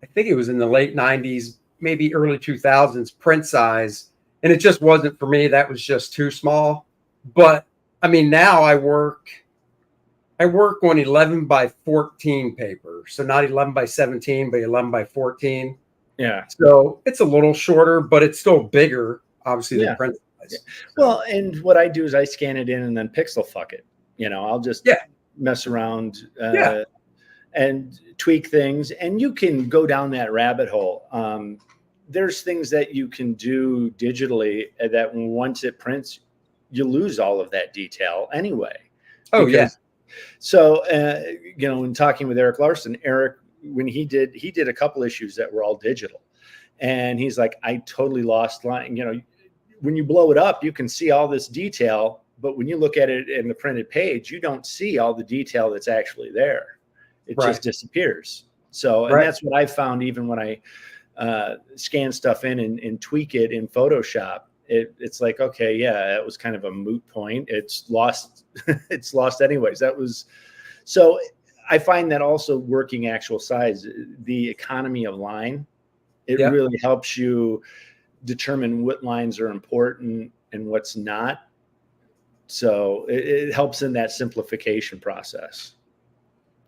I think it was in the late 90s, maybe early 2000s, print size. And it just wasn't for me. That was just too small. But I mean, now I work on 11 by 14 paper. So not 11 by 17, but 11 by 14. Yeah. So it's a little shorter, but it's still bigger, obviously, than print size. Well, and what I do is I scan it in and then pixel fuck it. I'll just mess around and tweak things. And you can go down that rabbit hole. There's things that you can do digitally that once it prints, you lose all of that detail anyway. Oh, yeah. So, you know, when talking with Eric Larson, Eric, when he did a couple issues that were all digital, and he's like, I totally lost line. You know, when you blow it up, you can see all this detail, but when you look at it in the printed page, you don't see all the detail that's actually there. It just disappears. So, and that's what I found even when I scan stuff in and tweak it in Photoshop. It's like, okay, yeah, it was kind of a moot point. It's lost. It's lost anyways. That was so. I find that also working actual size, the economy of line, it really helps you determine what lines are important and what's not. So it helps in that simplification process.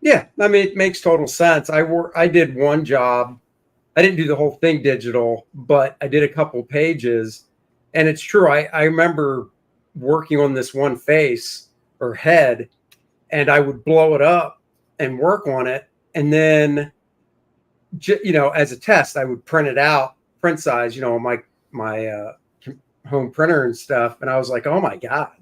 Yeah, I mean, it makes total sense. I did one job. I didn't do the whole thing digital, but I did a couple pages. And it's true. I remember working on this one face or head, and I would blow it up and work on it. And then, you know, as a test, I would print it out, print size, you know, my home printer and stuff. And I was like, oh my God,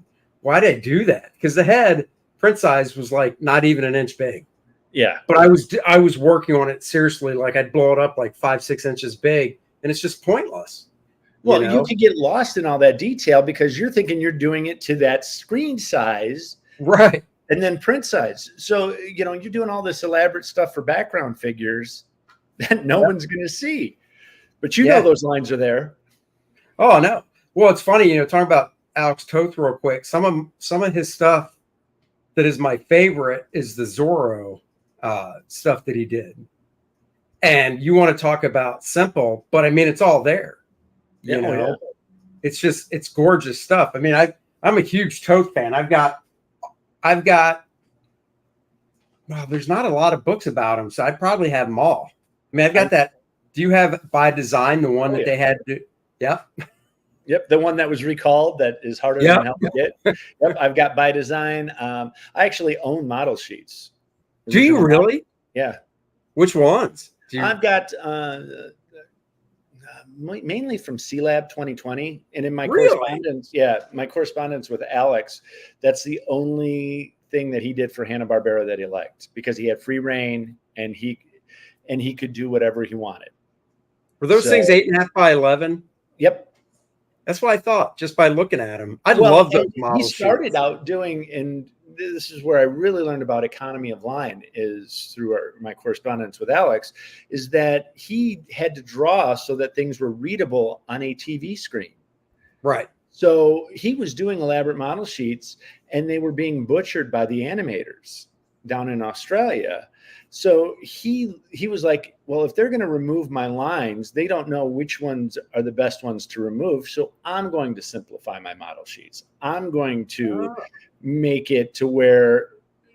why did I do that? Because the head print size was like not even an inch big. Yeah. But I was working on it seriously. Like I'd blow it up like 5-6 inches big, and it's just pointless. Well, you could get lost in all that detail because you're thinking you're doing it to that screen size. Right. And then print size. So, you know, you're doing all this elaborate stuff for background figures that no one's going to see. But you know those lines are there. Oh, no. Well, it's funny, you know, talking about Alex Toth real quick. Some of his stuff that is my favorite is the Zorro stuff that he did. And you want to talk about simple, but I mean, it's all there. You know, it's just, it's gorgeous stuff. I mean, I'm a huge Toth fan. I've got, well, there's not a lot of books about him, so I'd probably have them all. I mean, I've got that. Do you have By Design, the one that they had to? Yep. Yep. The one that was recalled that is harder than hell to get. Yep. I've got By Design. I actually own model sheets. Do you really? Yeah. Which ones? I've got mainly from C-Lab 2020. And in my correspondence, my correspondence with Alex, that's the only thing that he did for Hanna-Barbera that he liked because he had free reign and he could do whatever he wanted. Were those things 8.5 by 11? Yep. That's what I thought just by looking at them. I love those models. He started out doing, and this is where I really learned about economy of line is through my correspondence with Alex, is that he had to draw so that things were readable on a TV screen. Right. So he was doing elaborate model sheets and they were being butchered by the animators down in Australia. So he was like, well, if they're going to remove my lines, they don't know which ones are the best ones to remove. So I'm going to simplify my model sheets. I'm going to make it to where,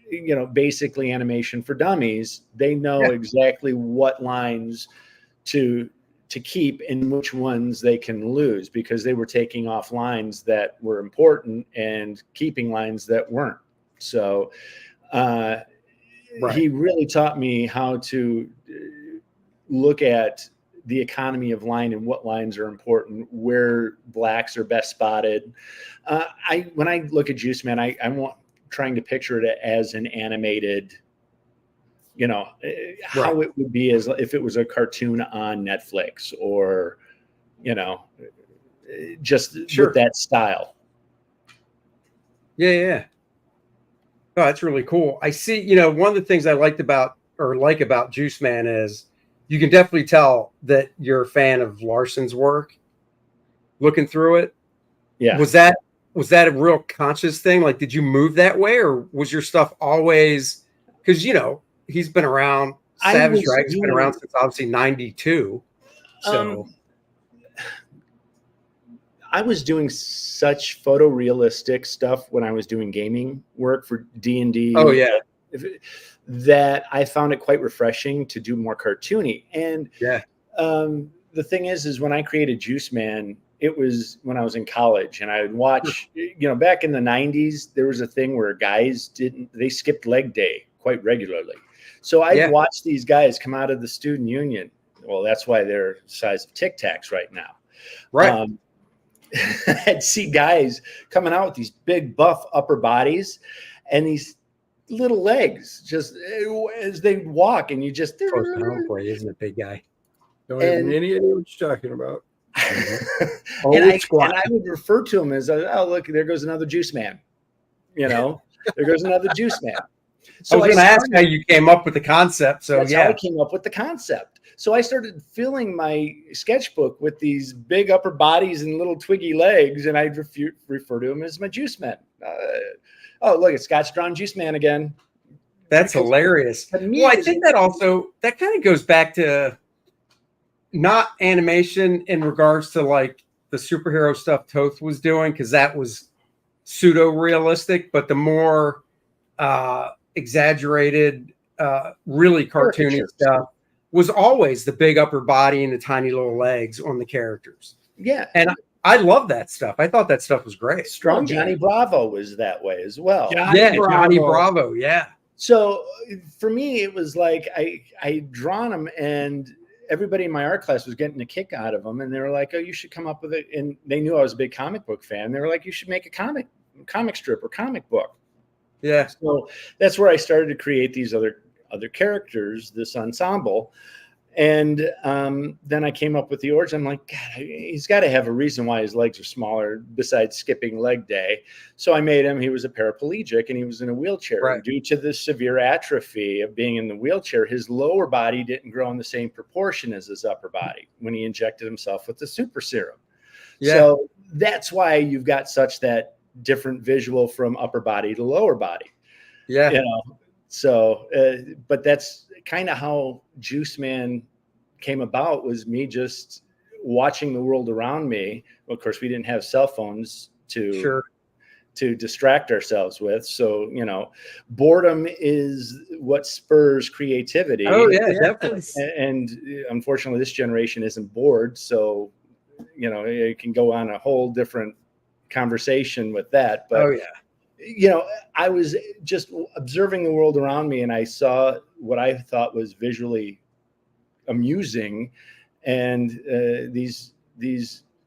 you know, basically animation for dummies, they know exactly what lines to keep and which ones they can lose because they were taking off lines that were important and keeping lines that weren't. So, he really taught me how to look at the economy of line and what lines are important, where blacks are best spotted. When I look at Juiceman, I'm trying to picture it as an animated, you know, how it would be as if it was a cartoon on Netflix or, you know, just with that style. Yeah. Oh, that's really cool. I see, you know, one of the things I like about Juiceman is you can definitely tell that you're a fan of Larson's work looking through it. Yeah. Was that a real conscious thing? Like, did you move that way or was your stuff always, because, you know, he's been around, Savage Dragon's been around since obviously 92. So I was doing such photorealistic stuff when I was doing gaming work for D&D. Oh, yeah. That I found it quite refreshing to do more cartoony. And the thing is when I created Juiceman, it was when I was in college and I would watch, you know, back in the 90s, there was a thing where guys they skipped leg day quite regularly. So I'd watch these guys come out of the student union. Well, that's why they're the size of Tic Tacs right now. Right. I'd see guys coming out with these big buff upper bodies and these little legs just as they walk, and you just close to home for you, isn't it, big guy? Don't have any idea what you're talking about. and I would refer to him as, oh, look, there goes another juice man. You know, there goes another juice man. So I was going to ask how you came up with the concept. So that's how I came up with the concept. So I started filling my sketchbook with these big upper bodies and little twiggy legs, and I'd refer to him as my juice man. Oh, look, it's Scott's drawn juice man again. That's hilarious. Well, I think that kind of goes back to not animation in regards to like the superhero stuff Toth was doing, because that was pseudo realistic, but the more exaggerated, really cartoony stuff was always the big upper body and the tiny little legs on the characters. Yeah. And I love that stuff. I thought that stuff was great. Strong Johnny Bravo was that way as well. Johnny Bravo. Yeah. So for me, it was like I drawn them, and everybody in my art class was getting a kick out of them. And they were like, oh, you should come up with it. And they knew I was a big comic book fan. They were like, you should make a comic strip or comic book. Yeah. So that's where I started to create these other characters, this ensemble. And then I came up with the origin. I'm like, God, he's got to have a reason why his legs are smaller besides skipping leg day. So I made him. He was a paraplegic, and he was in a wheelchair. Right. And due to the severe atrophy of being in the wheelchair, his lower body didn't grow in the same proportion as his upper body when he injected himself with the super serum. Yeah. So that's why you've got such that different visual from upper body to lower body. Yeah. You know, so, but that's kind of how Juiceman came about, was me just watching the world around me. Well, of course, we didn't have cell phones to distract ourselves with. So, you know, boredom is what spurs creativity. Oh, yeah, definitely. And unfortunately, this generation isn't bored. So, you know, it can go on a whole different conversation with that. But, you know, I was just observing the world around me, and I saw what I thought was visually amusing, and these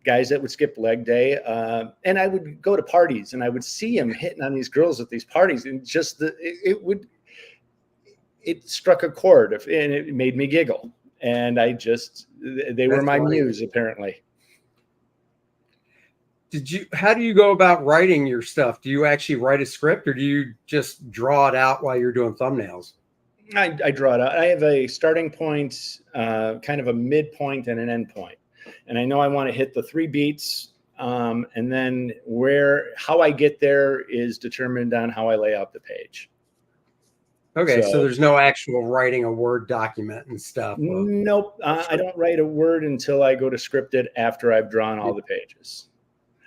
guys that would skip leg day, and I would go to parties, and I would see him hitting on these girls at these parties, and just it struck a chord, and it made me giggle, and they were my muse, apparently. How do you go about writing your stuff? Do you actually write a script, or do you just draw it out while you're doing thumbnails? I draw it out. I have a starting point, kind of a midpoint, and an end point. And I know I want to hit the 3 beats. And then how I get there is determined on how I lay out the page. Okay. So there's no actual writing a Word document and stuff. Nope. I don't write a word until I go to scripted after I've drawn all the pages.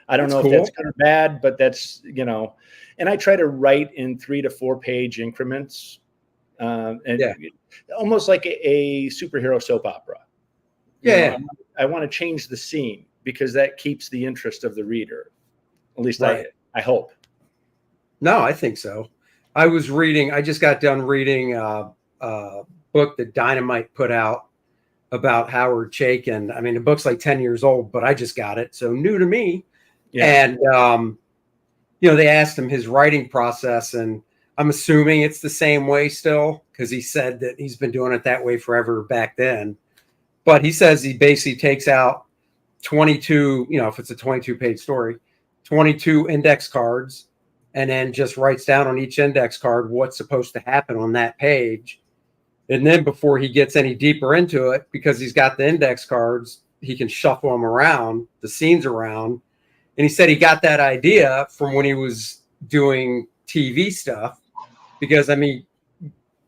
I don't know if that's good or bad, but that's, you know, and I try to write in 3 to 4 page increments. Almost like a superhero soap opera. I want to change the scene because that keeps the interest of the reader. At least I hope. No, I think so. I just got done reading a book that Dynamite put out about Howard Chaykin. I mean, the book's like 10 years old, but I just got it. So new to me. Yeah. And, you know, they asked him his writing process, and I'm assuming it's the same way still, because he said that he's been doing it that way forever back then. But he says he basically takes out 22, you know, if it's a 22-page story, 22 index cards, and then just writes down on each index card what's supposed to happen on that page. And then before he gets any deeper into it, because he's got the index cards, he can shuffle them around, the scenes around. And he said he got that idea from when he was doing TV stuff. Because, I mean,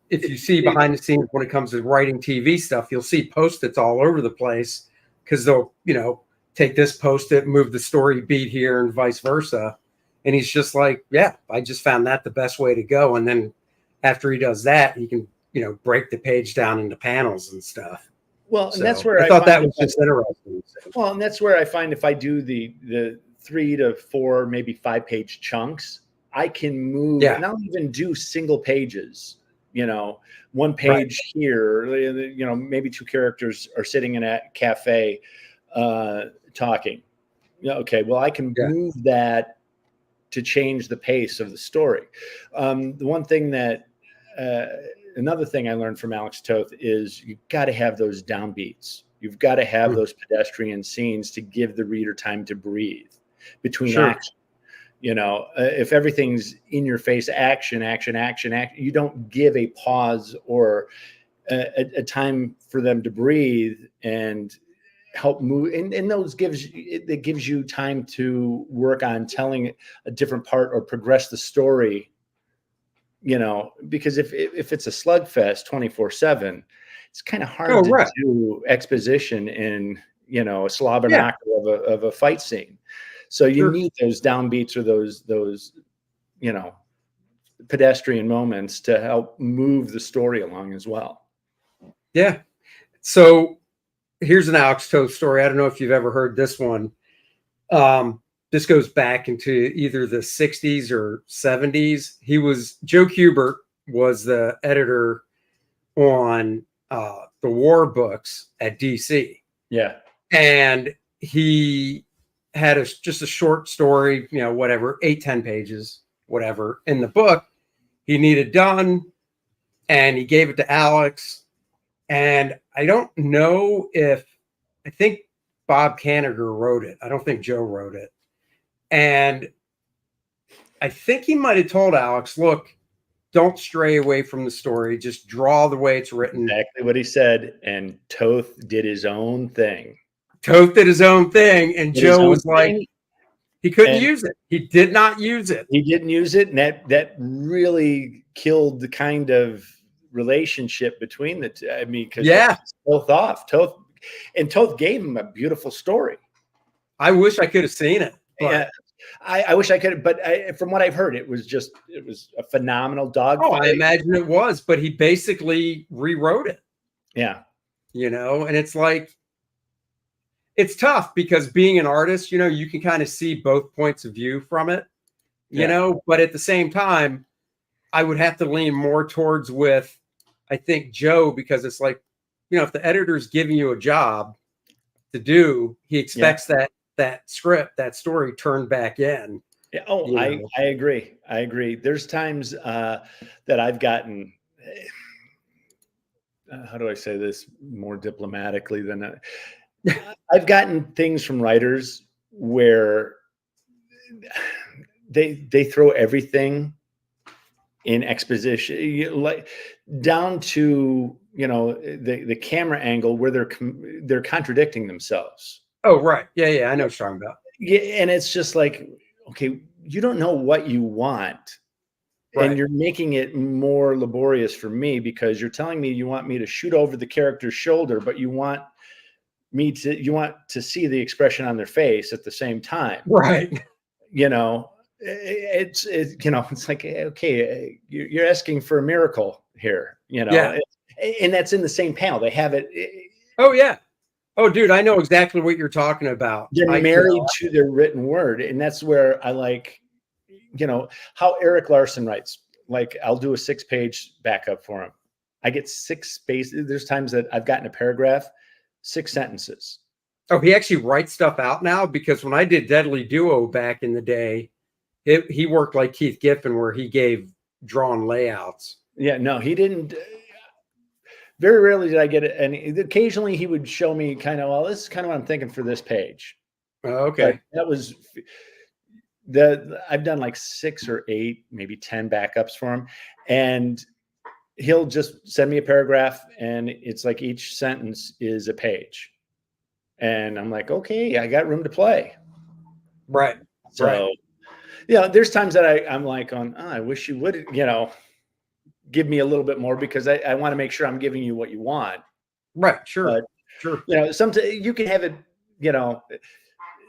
if you see behind the scenes when it comes to writing TV stuff, you'll see Post-its all over the place, because they'll, you know, take this Post-it, move the story beat here, and vice versa. And he's just like, yeah, I just found that the best way to go. And then after he does that, he can, you know, break the page down into panels and stuff. Well, and that's where I thought that was just interesting. Well, and that's where I find if I do the 3 to 4, maybe 5-page chunks, I can move, and I'll even do single pages, you know, 1 page here, you know, maybe 2 characters are sitting in a cafe talking. Yeah, okay, well, I can move that to change the pace of the story. The one thing that, another thing I learned from Alex Toth is you've got to have those downbeats. You've got to have those pedestrian scenes to give the reader time to breathe between action. You know, if everything's in your face, action, action, action, action, you don't give a pause or a time for them to breathe and help move. And those it gives you time to work on telling a different part or progress the story. You know, because if it's a slugfest 24/7, it's kind of hard to do exposition in, you know, a slobber knocker of a fight scene. So you need those downbeats or those, you know, pedestrian moments to help move the story along as well. Yeah. So here's an Alex Toth story. I don't know if you've ever heard this one. This goes back into either the 60s or 70s. Joe Kubert was the editor on the war books at DC. Yeah. And he had just a short story, you know, whatever, 8-10 pages, whatever, in the book he needed done. And he gave it to Alex. And I don't know I think Bob Kanigher wrote it. I don't think Joe wrote it. And I think he might have told Alex, look, don't stray away from the story. Just draw the way it's written. Exactly what he said. And Toth did his own thing. And Joe was like, he couldn't use it. He did not use it. He didn't use it. And that really killed the kind of relationship between the two. I mean, because both off. Toth gave him a beautiful story. I wish I could have seen it. Yeah, I wish I could, but from what I've heard, it was a phenomenal dog. Oh, I imagine it was, but he basically rewrote it. Yeah. You know, and it's like, it's tough because being an artist, you know, you can kind of see both points of view from it, you know, but at the same time, I would have to lean more towards I think Joe, because it's like, you know, if the editor's giving you a job to do, he expects that script, that story turned back in. Yeah. Oh, I agree. There's times that I've gotten, how do I say this more diplomatically than I've gotten things from writers where they throw everything in exposition, like down to, you know, the camera angle where they're contradicting themselves. Oh, right. Yeah. I know what you're talking about. Yeah. And it's just like, okay, you don't know what you want. Right. And you're making it more laborious for me because you're telling me you want me to shoot over the character's shoulder, but you want to see the expression on their face at the same time. Right. You know, it's you know, it's like, okay, you're asking for a miracle here, you know. Yeah. And that's in the same panel. They have it. Oh, yeah. Oh, dude, I know exactly what you're talking about. They're married to their written word. And that's where I like, you know, how Eric Larson writes. Like, I'll do a 6-page backup for him. I get 6 spaces. There's times that I've gotten a paragraph, 6 sentences. Oh, he actually writes stuff out now, because when I did Deadly Duo back in the day, he worked like Keith Giffen, where he gave drawn layouts. Yeah, no, he didn't. Very rarely did I get it. And occasionally he would show me kind of, well, this is kind of what I'm thinking for this page. Okay. But that was I've done like 6 or 8, maybe 10 backups for him. And he'll just send me a paragraph and it's like each sentence is a page. And I'm like, okay, I got room to play. Right. So, yeah, there's times that I'm like I wish you would, you know, give me a little bit more, because I want to make sure I'm giving you what you want. Right. Sure. But, sure. You know, sometimes you can have it, you know,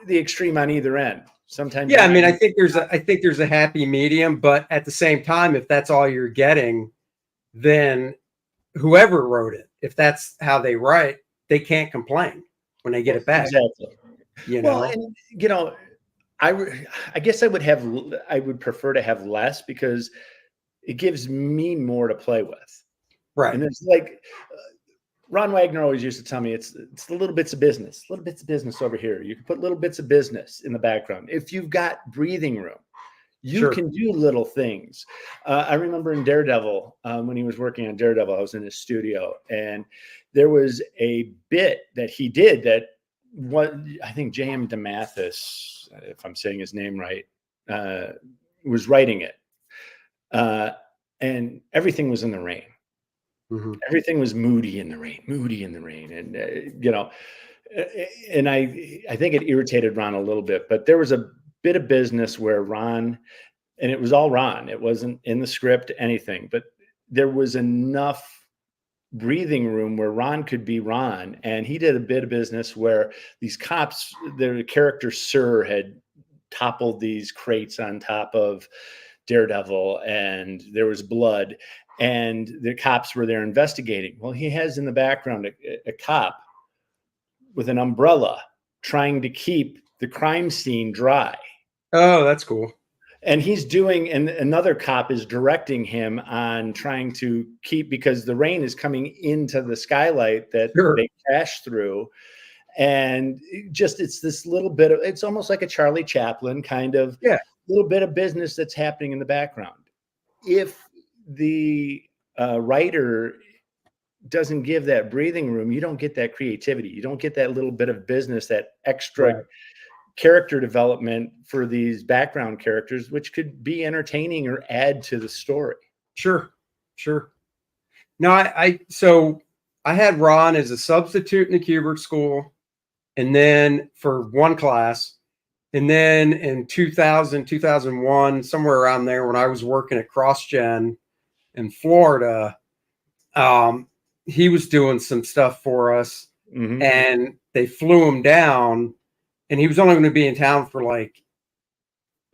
the extreme on either end. Sometimes. Yeah. I mean, I think there's a happy medium, but at the same time, if that's all you're getting, then whoever wrote it, if that's how they write, they can't complain when they get it back. Exactly. You know, well, and you know, I guess I would prefer to have less, because it gives me more to play with. Right. And it's like, Ron Wagner always used to tell me it's the little bits of business over here. You can put little bits of business in the background. If you've got breathing room, you can do little things. I remember in Daredevil, when he was working on Daredevil, I was in his studio, and there was a bit that he did that I think J.M. DeMathis, if I'm saying his name right, was writing it. And everything was in the rain. Mm-hmm. Everything was moody in the rain. And, and I think it irritated Ron a little bit, but there was a bit of business where Ron, and it was all Ron, it wasn't in the script, anything, but there was enough breathing room where Ron could be Ron. And he did a bit of business where these cops, their character Sir had toppled these crates on top of Daredevil, and there was blood, and the cops were there investigating. Well, he has in the background a cop with an umbrella trying to keep the crime scene dry. Oh, that's cool. And he's doing, and another cop is directing him on trying to keep, because the rain is coming into the skylight that they crash through. And it's this little bit of, it's almost like a Charlie Chaplin kind of little bit of business that's happening in the background. If the writer doesn't give that breathing room, you don't get that creativity. You don't get that little bit of business, that extra character development for these background characters, which could be entertaining or add to the story. Sure. No, so I had Ron as a substitute in the Kubert school, and then for one class. And then in 2000, 2001, somewhere around there, when I was working at CrossGen in Florida, he was doing some stuff for us, and they flew him down, and he was only going to be in town for like,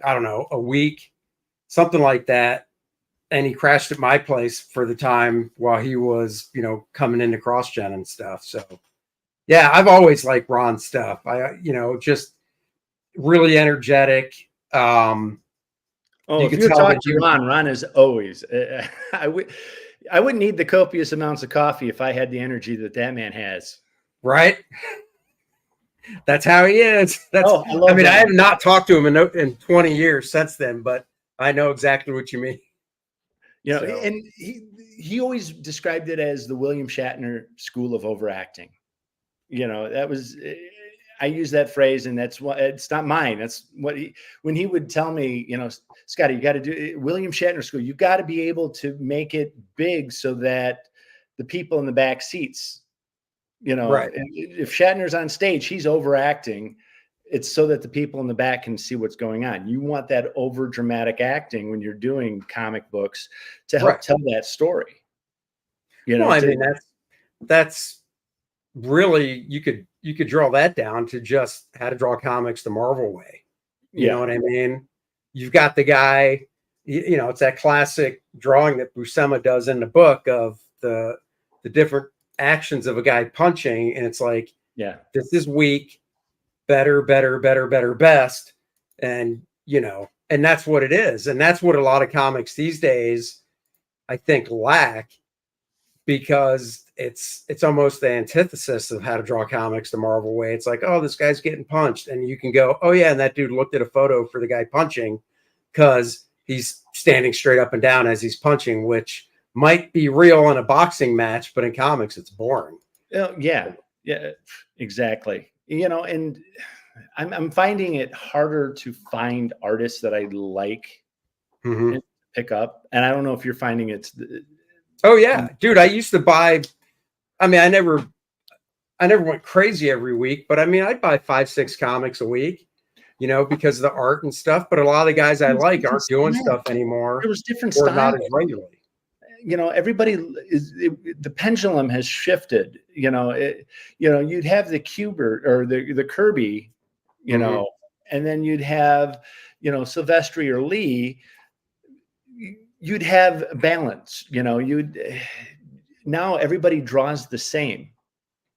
I don't know, a week, something like that. And he crashed at my place for the time while he was, coming into CrossGen and stuff. So yeah, I've always liked Ron's stuff. Just really energetic. If you're talking to Ron is always. I wouldn't need the copious amounts of coffee if I had the energy that man has. Right. That's how he is. I have not talked to him in 20 years since then, but I know exactly what you mean. And he always described it as the William Shatner school of overacting. That was, I use that phrase, and that's what, it's not mine. That's what when he would tell me, Scotty, you got to do William Shatner school. You got to be able to make it big so that the people in the back seats, if Shatner's on stage, he's overacting. It's so that the people in the back can see what's going on. You want that over dramatic acting when you're doing comic books to help tell that story. That's really, you could draw that down to just how to draw comics the Marvel way. You know what I mean? You've got the guy, it's that classic drawing that Buscema does in the book of the different actions of a guy punching. And it's like, this is weak, better, best. And, and that's what it is. And that's what a lot of comics these days, I think, lack, because it's almost the antithesis of how to draw comics the Marvel way. It's like, oh, this guy's getting punched. And you can go, oh yeah, and that dude looked at a photo for the guy punching because he's standing straight up and down as he's punching, which might be real in a boxing match, but in comics, it's boring. Yeah, exactly. And I'm finding it harder to find artists that I like and pick up. And I don't know if you're finding it's. Oh yeah, dude. I used to buy. I never went crazy every week, but I'd buy 5-6 comics a week, because of the art and stuff. But a lot of the guys I like aren't doing stuff anymore. There was different styles. Not as regularly. Everybody the pendulum has shifted. You'd have the Kubert or the Kirby, and then you'd have, Silvestri or Lee. You'd have balance, now everybody draws the same.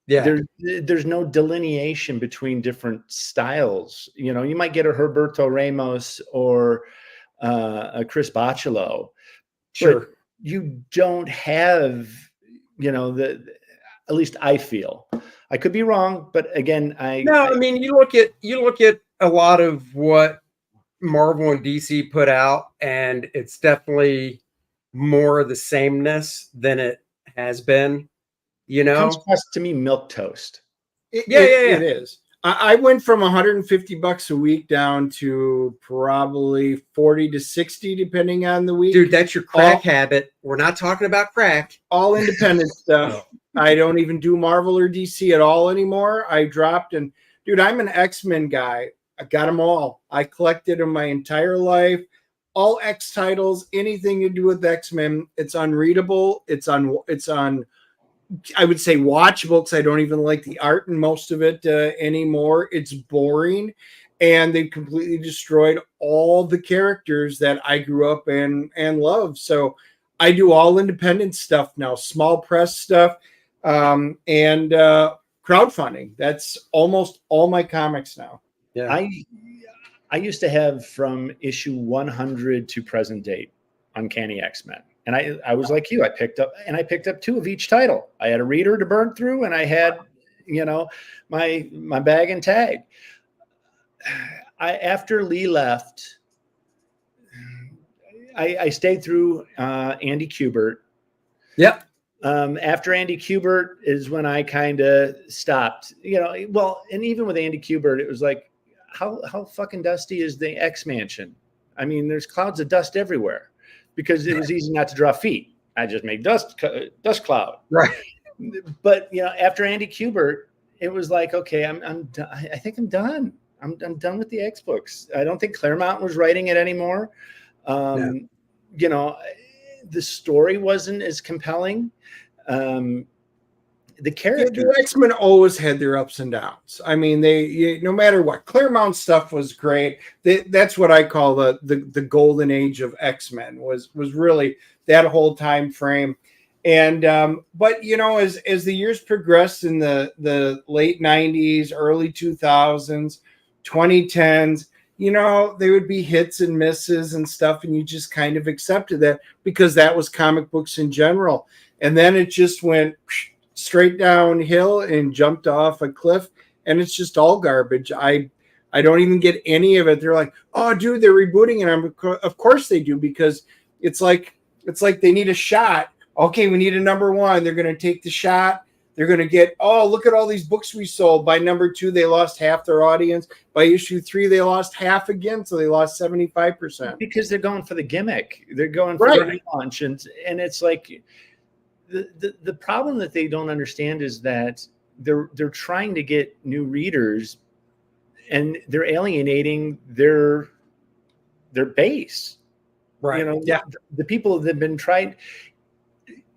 Yeah. There's no delineation between different styles. You might get a Herberto Ramos or a Chris Baccello. Sure. You don't have, At least I feel. I could be wrong, but again, I mean, you look at a lot of what Marvel and DC put out, and it's definitely more of the sameness than it has been. You know, comes across to me milk toast. It is. I went from $150 a week down to probably 40 to 60, depending on the week. Dude, that's your crack habit. We're not talking about crack. All independent stuff. I don't even do Marvel or DC at all anymore. I dropped, and dude, I'm an X-Men guy. I got them all. I collected them my entire life. All X titles, anything to do with X-Men. It's unreadable. It's on. I would say watchable because I don't even like the art in most of it anymore. It's boring, and they've completely destroyed all the characters that I grew up and loved. So I do all independent stuff now, small press stuff, and crowdfunding. That's almost all my comics now. Yeah, I used to have from issue 100 to present date Uncanny X-Men. And I was like you. I picked up 2 of each title. I had a reader to burn through, and I had, my bag and tag. After Lee left, I stayed through Andy Kubert. Yep. After Andy Kubert is when I kind of stopped. And even with Andy Kubert, it was like, how fucking dusty is the X Mansion? I mean, there's clouds of dust everywhere. Because it was easy not to draw feet. I just made dust cloud. Right. But after Andy Kubert, it was like, okay, I'm done. I think I'm done. I'm done with the X books. I don't think Claremont was writing it anymore. The story wasn't as compelling. The characters. The X-Men always had their ups and downs. I mean, no matter what, Claremont stuff was great. That's what I call the golden age of X-Men was really that whole time frame. And but as the years progressed in the late 90s, early 2000s, 2010s, there would be hits and misses and stuff, and you just kind of accepted that because that was comic books in general. And then it just went straight downhill and jumped off a cliff, and it's just all garbage. I don't even get any of it. They're like, oh dude, they're rebooting, and of course they do, because it's like they need a shot. Okay, we need a number 1. They're going to take the shot. They're going to get, oh, look at all these books we sold. By number 2, they lost half their audience. By issue 3, they lost half again, so they lost 75%. Because they're going for the gimmick. They're going for the relaunch, and it's like the problem that they don't understand is that they're trying to get new readers, and they're alienating their base. Right. The people that have been tried.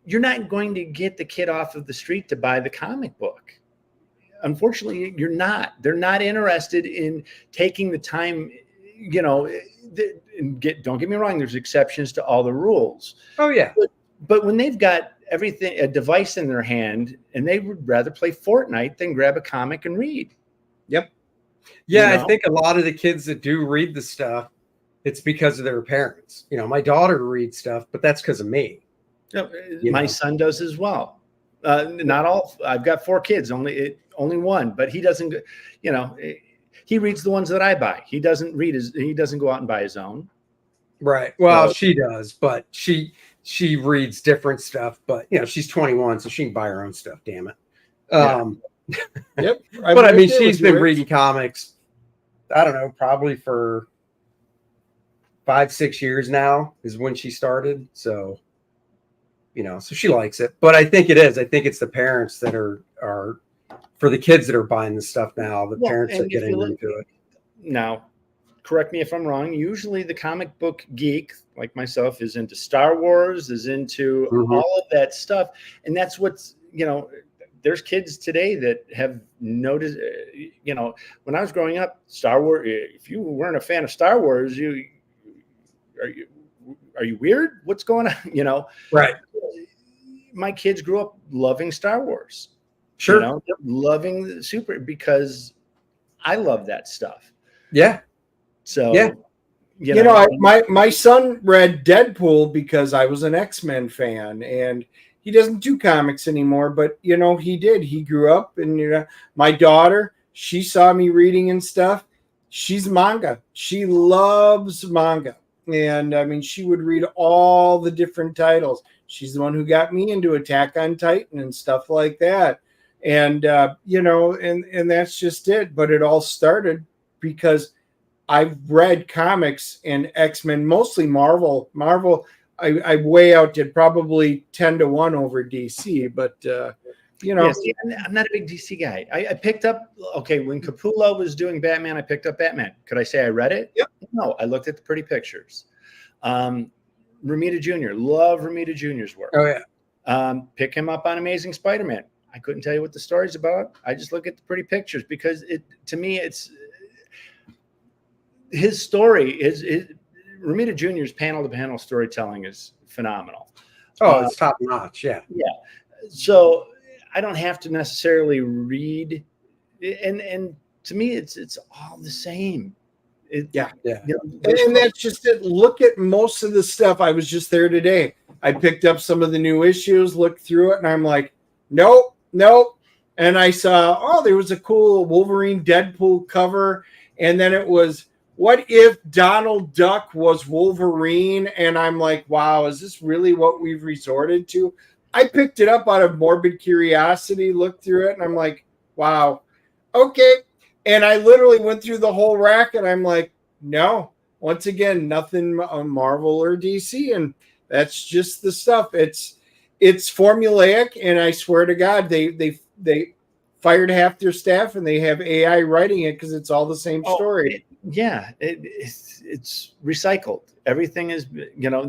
You're not going to get the kid off of the street to buy the comic book. Unfortunately, you're not. They're not interested in taking the time. Don't get me wrong. There's exceptions to all the rules. Oh yeah. But when they've got a device in their hand, and they would rather play Fortnite than grab a comic and read. Yep. Yeah, I think a lot of the kids that do read the stuff, it's because of their parents. My daughter reads stuff, but that's because of me. My son does as well. Not all. I've got 4 kids, only one, but he doesn't. He reads the ones that I buy. He doesn't go out and buy his own. Right. Well, she does, but she reads different stuff. But she's 21, so she can buy her own stuff. Damn it. Yep. But I mean, she's been reading comics. I don't know, probably for 5-6 years now is when she started. So. So she likes it, but I think it is. I think it's the parents that are for the kids that are buying the stuff now. The parents are getting into it. Now, correct me if I'm wrong. Usually, the comic book geek like myself is into Star Wars, is into all of that stuff, and that's what's There's kids today that have noticed. When I was growing up, Star Wars. If you weren't a fan of Star Wars, are you weird? What's going on? Right. My kids grew up loving Star Wars. Sure. Loving the super, because I love that stuff. Yeah. So, my son read Deadpool because I was an X-Men fan, and he doesn't do comics anymore, but you know, he did. He grew up, and you know, my daughter, she saw me reading and stuff. She's manga. She loves manga. And I mean, she would read all the different titles. She's the one who got me into Attack on Titan and stuff like that. And you know, and that's just it. But it all started because I've read comics and X-Men, mostly Marvel. I way outdid, probably 10-1 over DC, but you know. Yeah, see, I'm not a big DC guy. I picked up, okay, when Capullo was doing Batman, I picked up Batman. Could I say I read it? Yep. No, I looked at the pretty pictures. Romita Jr., love Romita Jr.'s work. Oh, yeah. Pick him up on Amazing Spider-Man. I couldn't tell you what the story's about. I just look at the pretty pictures because to me, it's his story Romita Jr.'s panel-to-panel storytelling is phenomenal. Oh, it's top notch. Yeah. Yeah. So I don't have to necessarily read, and to me, it's all the same. Yeah. You know, And that's just it. Look at most of the stuff. I was just there today. I picked up some of the new issues, looked through it, and I'm like, nope. And I saw, oh, there was a cool Wolverine Deadpool cover, and then it was, what if Donald Duck was Wolverine? And I'm like, wow, is this really what we've resorted to? I picked it up out of morbid curiosity, looked through it, and I'm like, wow, okay. And I literally went through the whole rack, and I'm like, no, once again, nothing on Marvel or DC, and that's just the stuff. It's formulaic, and I swear to God, they fired half their staff, and they have AI writing it because it's all the same story. It's recycled. Everything is, you know,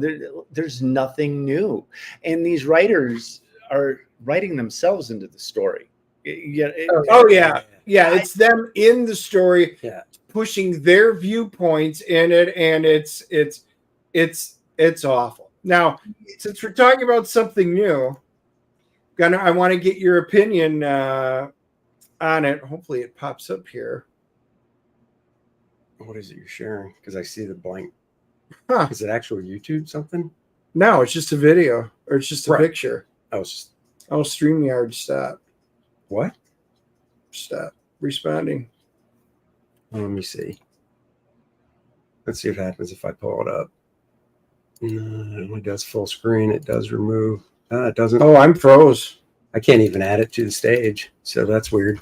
there's nothing new, and these writers are writing themselves into the story. Yeah. It's them in the story, pushing their viewpoints in it, and it's awful. Now, since we're talking about something new, I want to get your opinion on it. Hopefully, it pops up here. What is it you're sharing? Because I see the blank. Huh. Is it actual YouTube something? No, it's just a video, or it's just a picture. Oh, StreamYard, stop. What? Stop responding. Let me see. Let's see what happens if I pull it up. No, it only does full screen. It does remove. It doesn't. Oh, I'm froze. I can't even add it to the stage. So that's weird.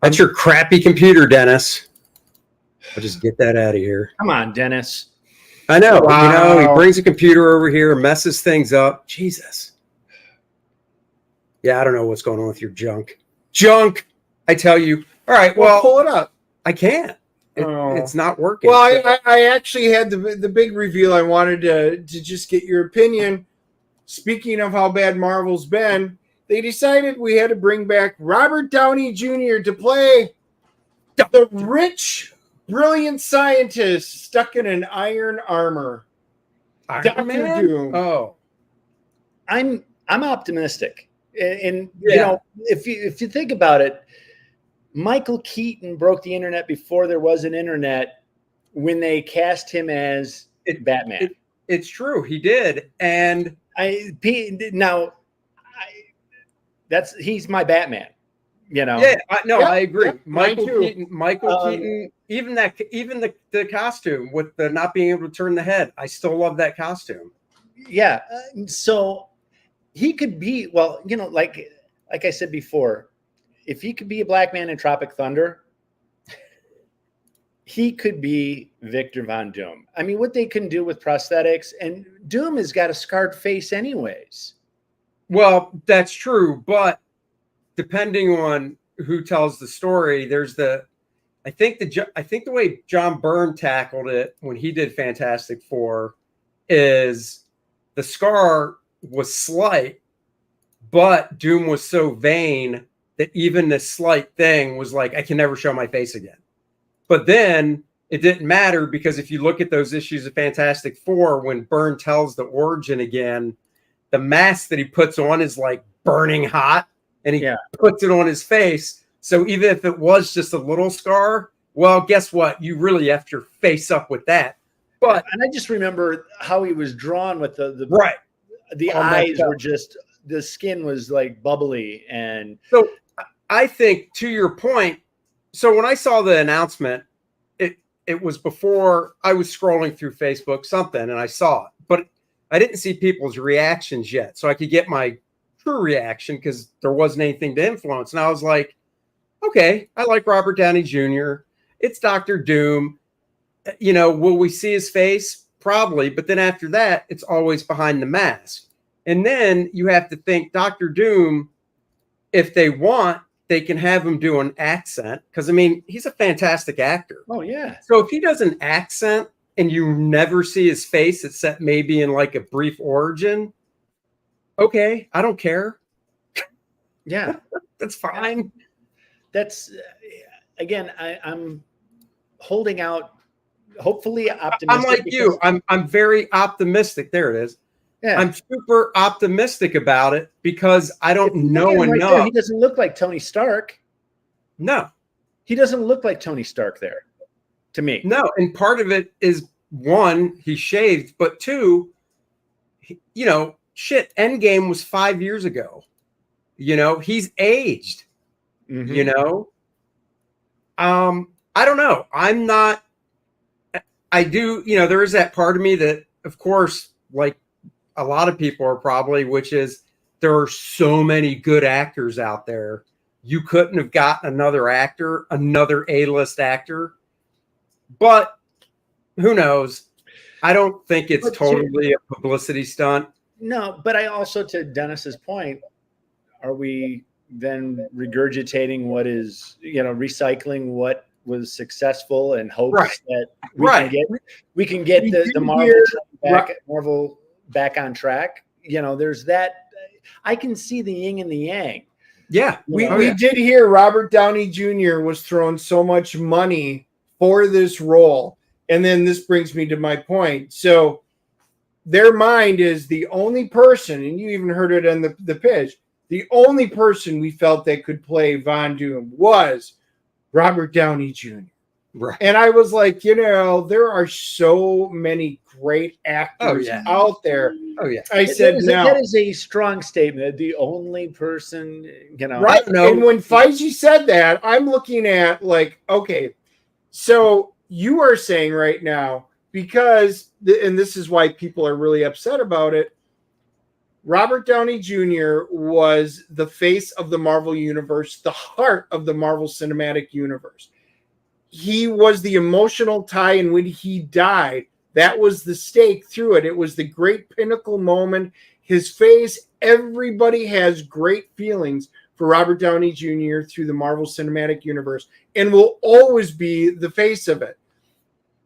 That's your crappy computer, Dennis. I'll just get that out of here. Come on, Dennis. I know. Wow. You know, he brings a computer over here, messes things up. Jesus. Yeah, I don't know what's going on with your junk. Junk, I tell you. All right, well, pull it up. I can't. It's not working. Well, I actually had the big reveal. I wanted to just get your opinion. Speaking of how bad Marvel's been, they decided we had to bring back Robert Downey Jr. to play the rich, brilliant scientist stuck in an iron armor. Dr. Doom. Oh, I'm optimistic, and you know, if you think about it, Michael Keaton broke the internet before there was an internet when they cast him as Batman. It's true, he did, and he's my Batman. You know, I agree. Yeah, Michael Keaton, even the costume with the not being able to turn the head, I still love that costume. Yeah, so he could be, well, you know, like I said before, if he could be a black man in Tropic Thunder, he could be Victor Von Doom. I mean, what they can do with prosthetics, and Doom has got a scarred face anyways. Well, that's true, but depending on who tells the story, I think the way John Byrne tackled it when he did Fantastic Four is the scar was slight, but Doom was so vain that even this slight thing was like, I can never show my face again. But then it didn't matter, because if you look at those issues of Fantastic Four, when Byrne tells the origin again, the mask that he puts on is like burning hot, and he puts it on his face. So even if it was just a little scar, well, guess what? You really have your face up with that. But and I just remember how he was drawn with the right. The eyes were just the skin was like bubbly. And so I think, to your point, so when I saw the announcement, it was before I was scrolling through Facebook, something, and I saw it, but I didn't see people's reactions yet. So I could get my true reaction because there wasn't anything to influence. And I was like, okay, I like Robert Downey Jr. It's Dr. Doom. You know, will we see his face? Probably. But then after that, it's always behind the mask. And then you have to think Dr. Doom, if they want, they can have him do an accent. Because, I mean, he's a fantastic actor. Oh, yeah. So if he does an accent and you never see his face, except maybe in like a brief origin, okay, I don't care. Yeah. That's fine. That's, again, I'm holding out, hopefully optimistic. I'm like you. I'm very optimistic. There it is. Yeah. I'm super optimistic about it because I don't know enough. There, he doesn't look like Tony Stark. No. He doesn't look like Tony Stark there, to me. No, and part of it is, one, he shaved, but two, you know, shit, Endgame was 5 years ago. You know, he's aged. Mm-hmm. You know? I don't know. I'm not, I do, you know, there is that part of me that, of course, like a lot of people are probably, which is there are so many good actors out there. You couldn't have gotten another actor, another A-list actor. But who knows? I don't think it's totally a publicity stunt. No, but I also, to Dennis's point, are we then regurgitating what is, you know, recycling what was successful and hopes that we can get the Marvel back on track? You know, there's that. I can see the yin and the yang. Yeah, we did hear Robert Downey Jr. was throwing so much money for this role. And then this brings me to my point. So their mind is the only person, and you even heard it in the pitch, the only person we felt that could play Von Doom was Robert Downey Jr. Right. And I was like, you know, there are so many great actors out there. Oh, yeah. I said, no. That is a strong statement. The only person, you know. Right. And when Feige said that, I'm looking at like, okay, so you are saying right now, because, and this is why people are really upset about it, Robert Downey Jr. was the face of the Marvel Universe, the heart of the Marvel Cinematic Universe. He was the emotional tie, and when he died, that was the stake through it. It was the great pinnacle moment. His face, everybody has great feelings for Robert Downey Jr. through the Marvel Cinematic Universe and will always be the face of it.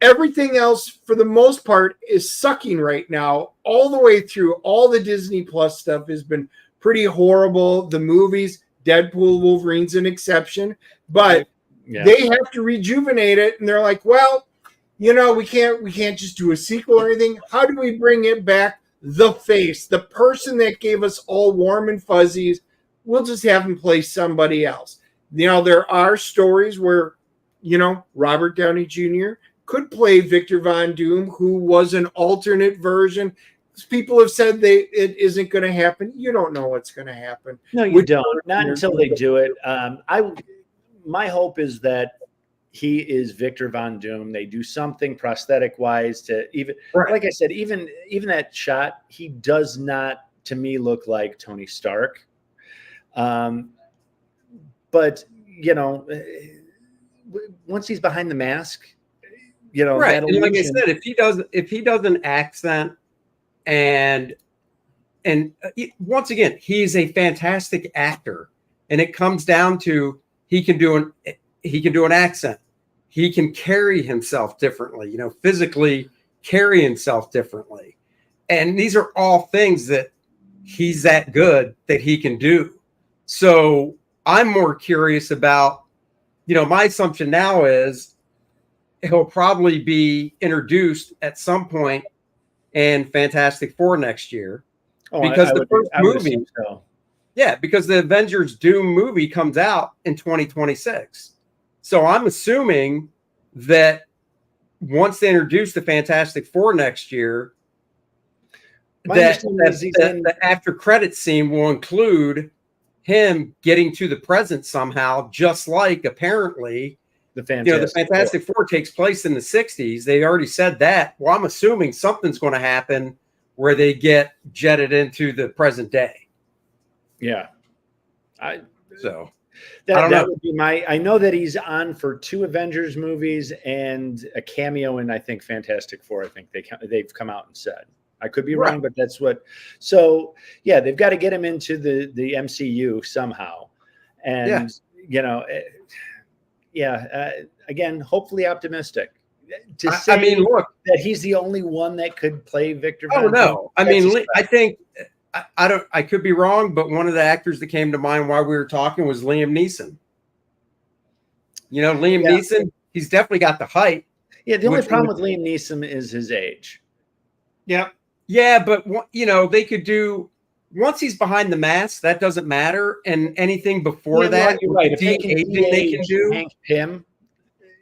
Everything else, for the most part, is sucking right now. All the way through, all the Disney Plus stuff has been pretty horrible. The movies, Deadpool, Wolverine's an exception, but they have to rejuvenate it. And they're like, well, you know, we can't just do a sequel or anything. How do we bring it back? The face, the person that gave us all warm and fuzzies. We'll just have him play somebody else. You know, there are stories where, you know, Robert Downey Jr. could play Victor Von Doom, who was an alternate version. People have said it isn't going to happen. You don't know what's going to happen. No, you don't. Not until they do it. My hope is that he is Victor Von Doom. They do something prosthetic wise to even, like I said, even that shot, he does not, to me, look like Tony Stark. But you know, once he's behind the mask, you know, right. And like I said, if he does an accent, and once again, he's a fantastic actor, and it comes down to he can do an accent. He can carry himself differently, you know, physically carry himself differently. And these are all things that he's that good that he can do. So I'm more curious about, you know, my assumption now is he'll probably be introduced at some point in Fantastic Four next year. Because the first movie, because the Avengers Doom movie comes out in 2026. So I'm assuming that once they introduce the Fantastic Four next year, My that, understanding is he's in the after credit scene will include him getting to the present somehow, just like apparently the the Fantastic Four takes place in the 60s. They already said that. Well, I'm assuming something's going to happen where they get jetted into the present day. Yeah. That would be I know that he's on for 2 Avengers movies and a cameo in, I think, Fantastic Four. I think they've come out and said. I could be wrong, but that's what. So yeah, they've got to get him into the MCU somehow, and again, hopefully optimistic. To say look, that he's the only one that could play Victor. Oh no, I think I could be wrong, but one of the actors that came to mind while we were talking was Liam Neeson. Liam Neeson, he's definitely got the height. Yeah, the only problem with Liam Neeson is his age. Yeah. Yeah, but they could do once he's behind the mask, that doesn't matter, and anything before that, you're right. If they can do Hank Pym,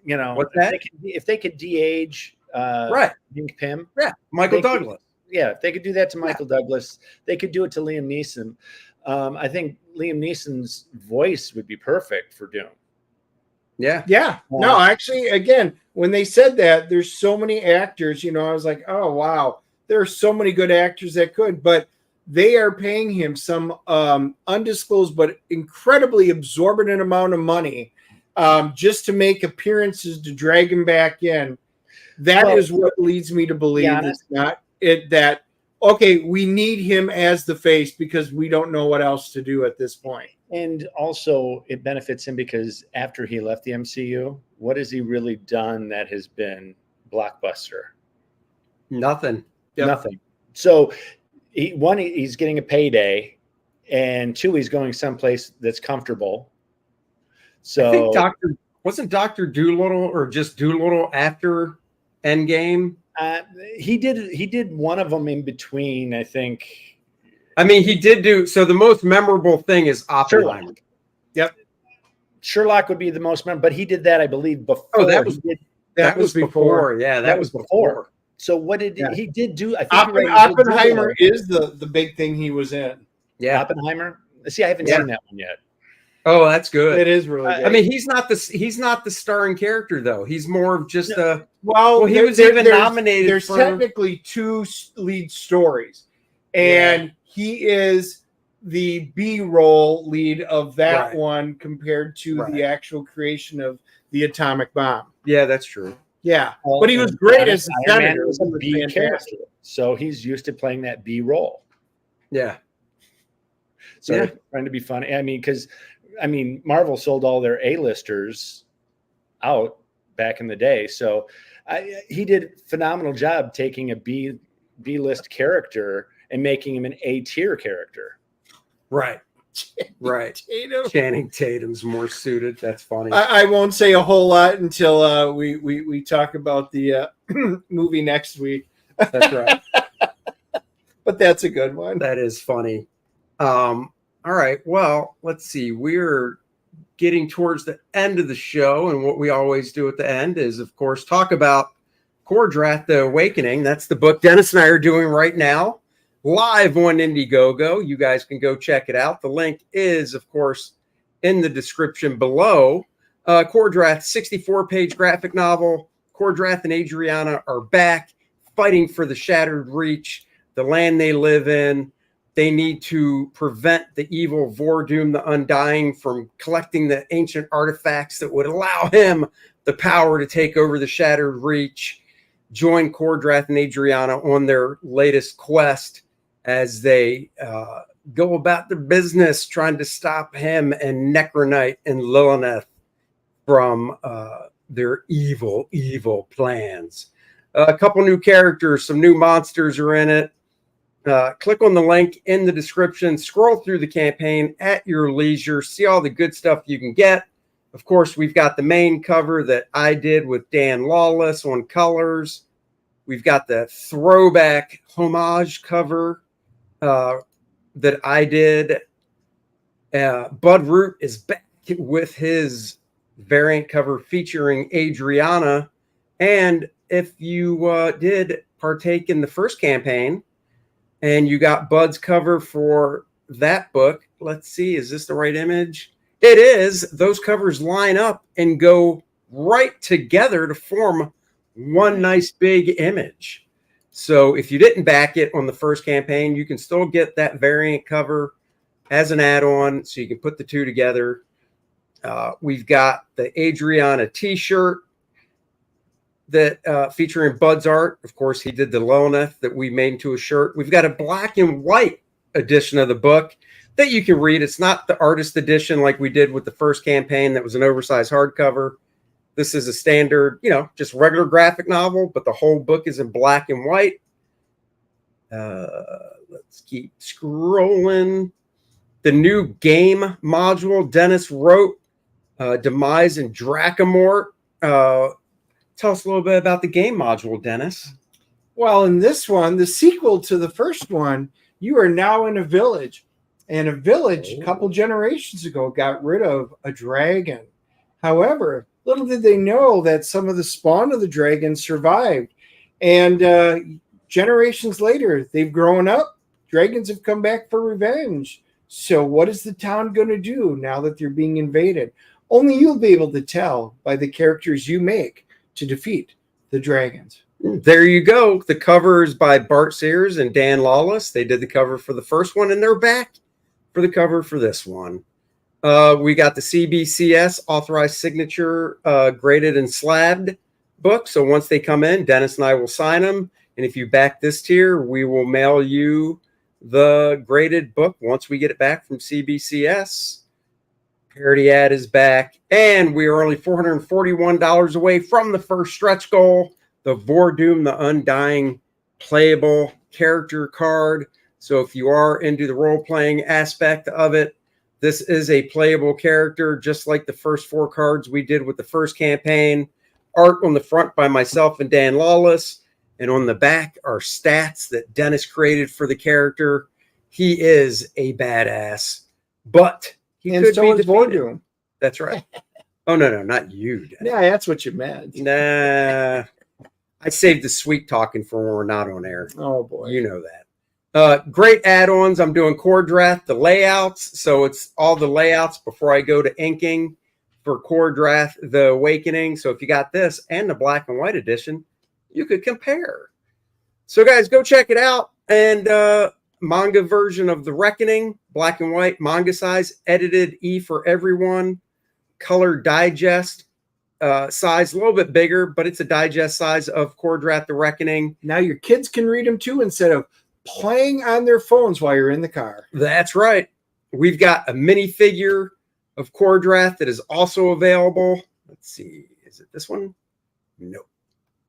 what's that? If they could de-age Hank Pym, Michael Douglas. If they could do that to Michael Douglas, they could do it to Liam Neeson. I think Liam Neeson's voice would be perfect for Doom. Yeah. No, actually, again, when they said that, there's so many actors, I was like, oh, wow, there are so many good actors that could, but they are paying him some undisclosed but incredibly absorbent amount of money just to make appearances to drag him back in. That is what leads me to believe it's not that, okay, we need him as the face because we don't know what else to do at this point. And also it benefits him because after he left the MCU, what has he really done that has been blockbuster? Nothing. Nothing. So he's getting a payday, and 2, he's going someplace that's comfortable. So I think wasn't Dr. Doolittle or just Doolittle after Endgame? He did one of them in between, I think. He did do so. The most memorable thing is Oppenheimer. Sherlock. Yep. Sherlock would be the most memorable, but he did that, I believe, before. Oh, that was before. Yeah, that was before. So what did he did do? I think Oppenheimer is the big thing he was in. Yeah, Oppenheimer. See, I haven't seen that one yet. Oh, that's good. It is really good. He's not the starring character though. He's more of just a. Well, he was even nominated. There's technically 2 lead stories, and he is the B-roll lead of that one compared to the actual creation of the atomic bomb. Yeah, that's true. Yeah, but he was great as a senator. Was a B character, so he's used to playing that B role. Yeah. So trying to be funny. Because Marvel sold all their A-listers out back in the day, so he did a phenomenal job taking a B-list character and making him an A-tier character. Right. Channing Tatum's more suited. That's funny. I won't say a whole lot until we talk about the movie next week. That's right. But that's a good one. That is funny. All right. Well, let's see. We're getting towards the end of the show, and what we always do at the end is, of course, talk about Kor-Drath, The Awakening. That's the book Dennis and I are doing right now, live on Indiegogo. You guys can go check it out. The link is, of course, in the description below. Kor-Drath, 64-page graphic novel. Kor-Drath and Adriana are back, fighting for the Shattered Reach, the land they live in. They need to prevent the evil Vordoom the Undying from collecting the ancient artifacts that would allow him the power to take over the Shattered Reach. Join Kor-Drath and Adriana on their latest quest as they go about their business trying to stop him and Necronite and Lilith from their evil plans. A couple new characters, some new monsters are in it. Click on the link in the description, scroll through the campaign at your leisure, see all the good stuff you can get. Of course, we've got the main cover that I did with Dan Lawless on colors. We've got the throwback homage cover that I did. Bud Root is back with his variant cover featuring Adriana. And if you did partake in the first campaign, And you got Bud's cover for that book. Let's see, is this the right image? It is. Those covers line up and go right together to form one nice big image. So if you didn't back it on the first campaign, you can still get that variant cover as an add-on, so you can put the two together. We've got the Adriana t-shirt that featuring Bud's art. Of course, he did the Lilith that we made into a shirt. We've got a black and white edition of the book that you can read. It's not the artist edition like we did with the first campaign that was an oversized hardcover. This is a standard, just regular graphic novel, but the whole book is in black and white. Let's keep scrolling. The new game module Dennis wrote, Demise and Dracomort. Tell us a little bit about the game module, Dennis. Well, in this one, the sequel to the first one, you are now in a village. And a village a couple generations ago got rid of a dragon. However, little did they know that some of the spawn of the dragon survived. And generations later, they've grown up. Dragons have come back for revenge. So what is the town going to do now that they're being invaded? Only you'll be able to tell by the characters you make to defeat the dragons. There you go. The cover is by Bart Sears and Dan Lawless. They did the cover for the first one, and they're back for the cover for this one. We got the CBCS authorized signature graded and slabbed book. So once they come in, Dennis and I will sign them. And if you back this tier, we will mail you the graded book once we get it back from CBCS. Parody ad is back, and we are only $441 away from the first stretch goal, the Vordoom, the Undying playable character card. So if you are into the role-playing aspect of it, this is a playable character, just like the first 4 cards we did with the first campaign. Art on the front by myself and Dan Lawless, and on the back are stats that Dennis created for the character. He is a badass, but he and could so be is defeated. Vordoom. That's right. Oh, no, not you, Dennis. Yeah, that's what you meant. Nah, I saved the sweet talking for when we're not on air. Oh, boy. You know that. Great add-ons. I'm doing Kor-Drath, the layouts. So it's all the layouts before I go to inking for Kor-Drath, the Awakening. So if you got this and the black and white edition, you could compare. So guys, go check it out. And manga version of The Reckoning, black and white, manga size, edited E for everyone, color digest size, a little bit bigger, but it's a digest size of Kor-Drath, The Reckoning. Now your kids can read them too instead of playing on their phones while you're in the car. That's right. We've got a minifigure of Kor-Drath that is also available. Let's see. Is it this one? Nope.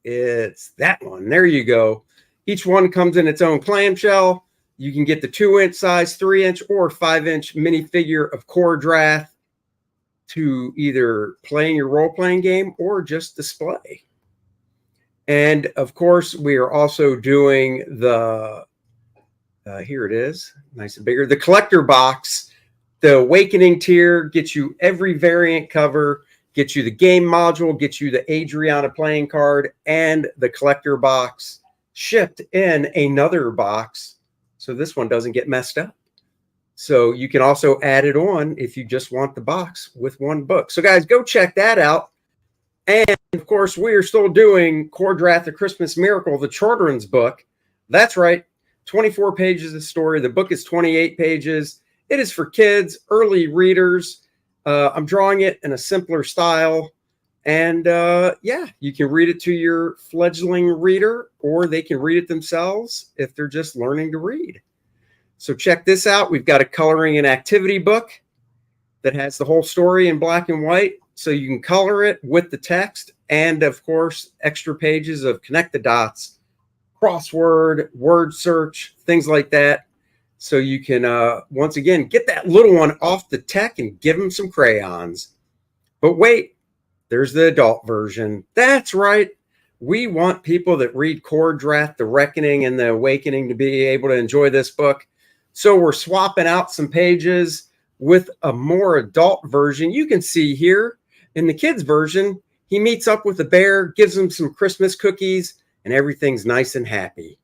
It's that one. There you go. Each one comes in its own clamshell. You can get the 2-inch size, 3-inch, or 5-inch minifigure of Kor-Drath to either play in your role-playing game or just display. And, of course, we are also doing the, here it is, nice and bigger, the collector box. The Awakening tier gets you every variant cover, gets you the game module, gets you the Adriana playing card, and the collector box shipped in another box, so this one doesn't get messed up. So you can also add it on if you just want the box with one book. So guys, go check that out. And of course, we are still doing Kor-Drath, The Christmas Miracle, the children's book. That's right, 24 pages of story. The book is 28 pages. It is for kids, early readers. I'm drawing it in a simpler style. And yeah, you can read it to your fledgling reader, or they can read it themselves if they're just learning to read. So check this out. We've got a coloring and activity book that has the whole story in black and white. So you can color it with the text, and of course, extra pages of connect the dots, crossword, word search, things like that. So you can, once again, get that little one off the tech and give them some crayons. But wait, there's the adult version. That's right. We want people that read Kor-Drath, The Reckoning, and The Awakening to be able to enjoy this book. So we're swapping out some pages with a more adult version. You can see here in the kids version, he meets up with a bear, gives him some Christmas cookies, and everything's nice and happy.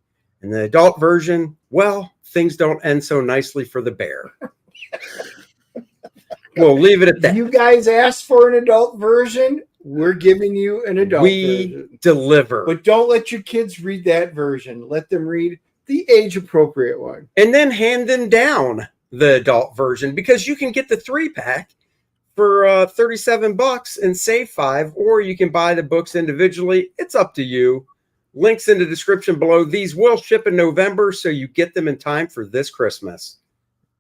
And the adult version, well, things don't end so nicely for the bear. We'll leave it at that. You guys asked for an adult version. We're giving you an adult version. We deliver. But don't let your kids read that version. Let them read the age-appropriate one. And then hand them down the adult version, because you can get the 3-pack for $37 and save $5, or you can buy the books individually. It's up to you. Links in the description below. These will ship in November, so you get them in time for this Christmas.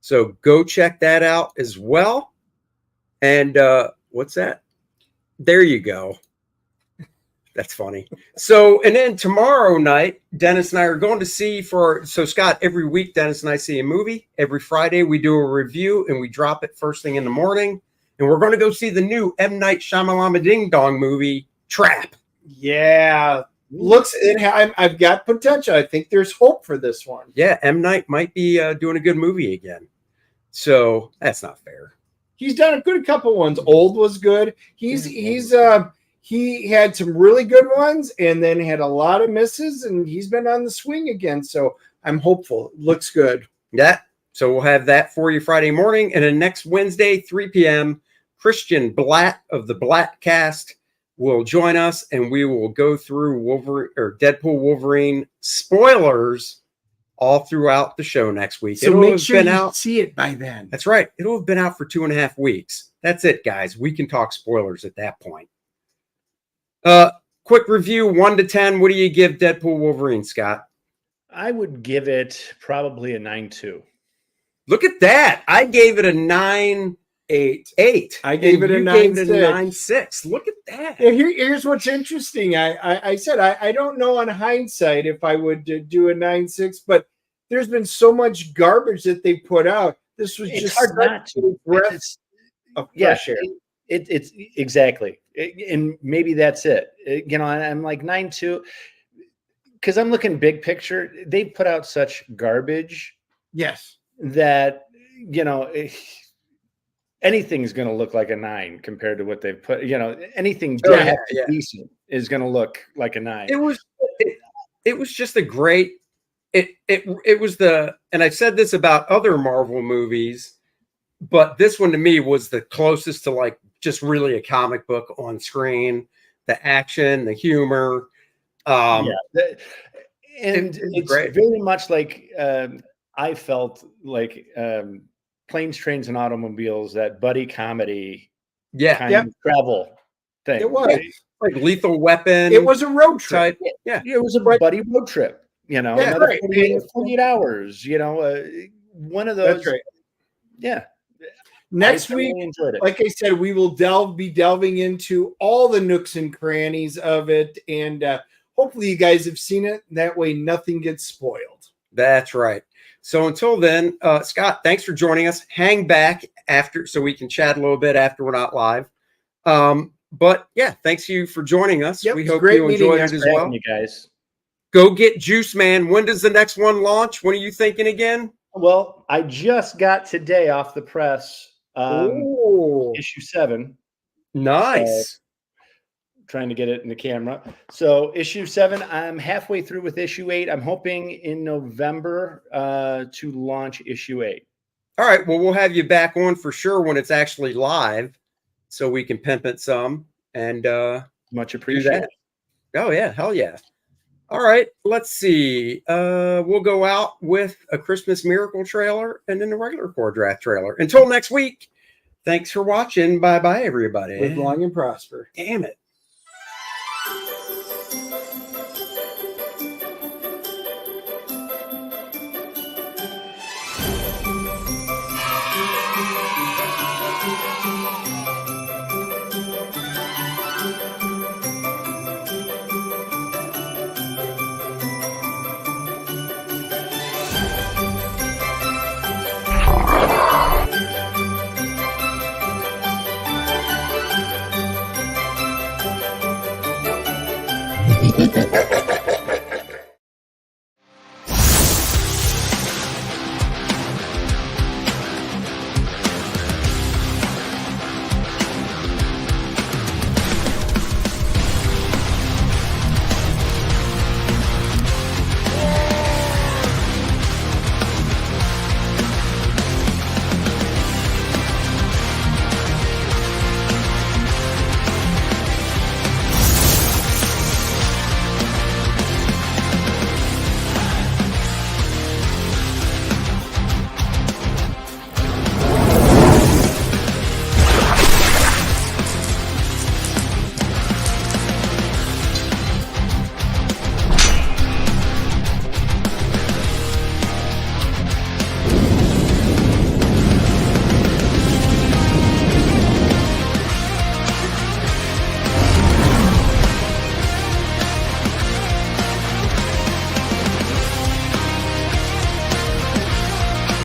So go check that out as well. And what's that? There you go. That's funny. So, and then tomorrow night, Dennis and I are going to see so Scott, every week, Dennis and I see a movie. Every Friday, we do a review and we drop it first thing in the morning. And we're going to go see the new M. Night Shyamalan Ding Dong movie, Trap. Yeah. I've got potential. I think there's hope for this one. Yeah, M. Night might be doing a good movie again. So that's not fair. He's done a good couple ones. Old was good. He had some really good ones and then had a lot of misses, and he's been on the swing again. So I'm hopeful. It looks good. Yeah. So we'll have that for you Friday morning. And then next Wednesday, 3 p.m., Christian Blatt of the Blatt Cast will join us, and we will go through Deadpool Wolverine spoilers all throughout the show next week. So make sure you see it by then. That's right. It'll have been out for 2.5 weeks. That's it, guys. We can talk spoilers at that point. Quick review, 1 to 10. What do you give Deadpool Wolverine, Scott? I would give it probably a 9.2. Look at that. I gave it a 9.8. I gave it a 9.6. Look at that. Yeah, here's what's interesting. I said I don't know on hindsight if I would do a 9.6, but there's been so much garbage that they put out. This was just hard not to. Breath of fresh air. It's exactly, and maybe that's it. I'm like 9.2 because I'm looking big picture. They put out such garbage, yes, that anything's going to look like a 9 compared to what they've put. Anything decent is going to look like a 9. It was just a great. It was and I've said this about other Marvel movies, but this one to me was the closest to like just really a comic book on screen. The action, the humor. It's great. very much like I felt like Planes, Trains, and Automobiles, that buddy comedy kind of travel thing. It was like Lethal Weapon. It was a road trip. Yeah, it was a buddy road trip. Another 48 hours. One of those. That's right. Yeah. Next week, like I said, we will be delving into all the nooks and crannies of it, and hopefully you guys have seen it. That way nothing gets spoiled. That's right. So until then, Scott, thanks for joining us. Hang back after so we can chat a little bit after we're not live. But yeah, thanks you for joining us. Yep, we hope you enjoyed it as well. You guys. Go get Juiceman. When does the next one launch? When are you thinking again? Well, I just got today off the press issue 7. Nice. Trying to get it in the camera. So issue 7, I'm halfway through with issue 8. I'm hoping in November to launch issue 8. All right. Well, we'll have you back on for sure when it's actually live, so we can pimp it some and much appreciated. Oh yeah, hell yeah. All right, let's see. We'll go out with a Christmas Miracle trailer and then the regular Kor-Drath trailer. Until next week, thanks for watching. Bye-bye, everybody. Live long and prosper. Damn it.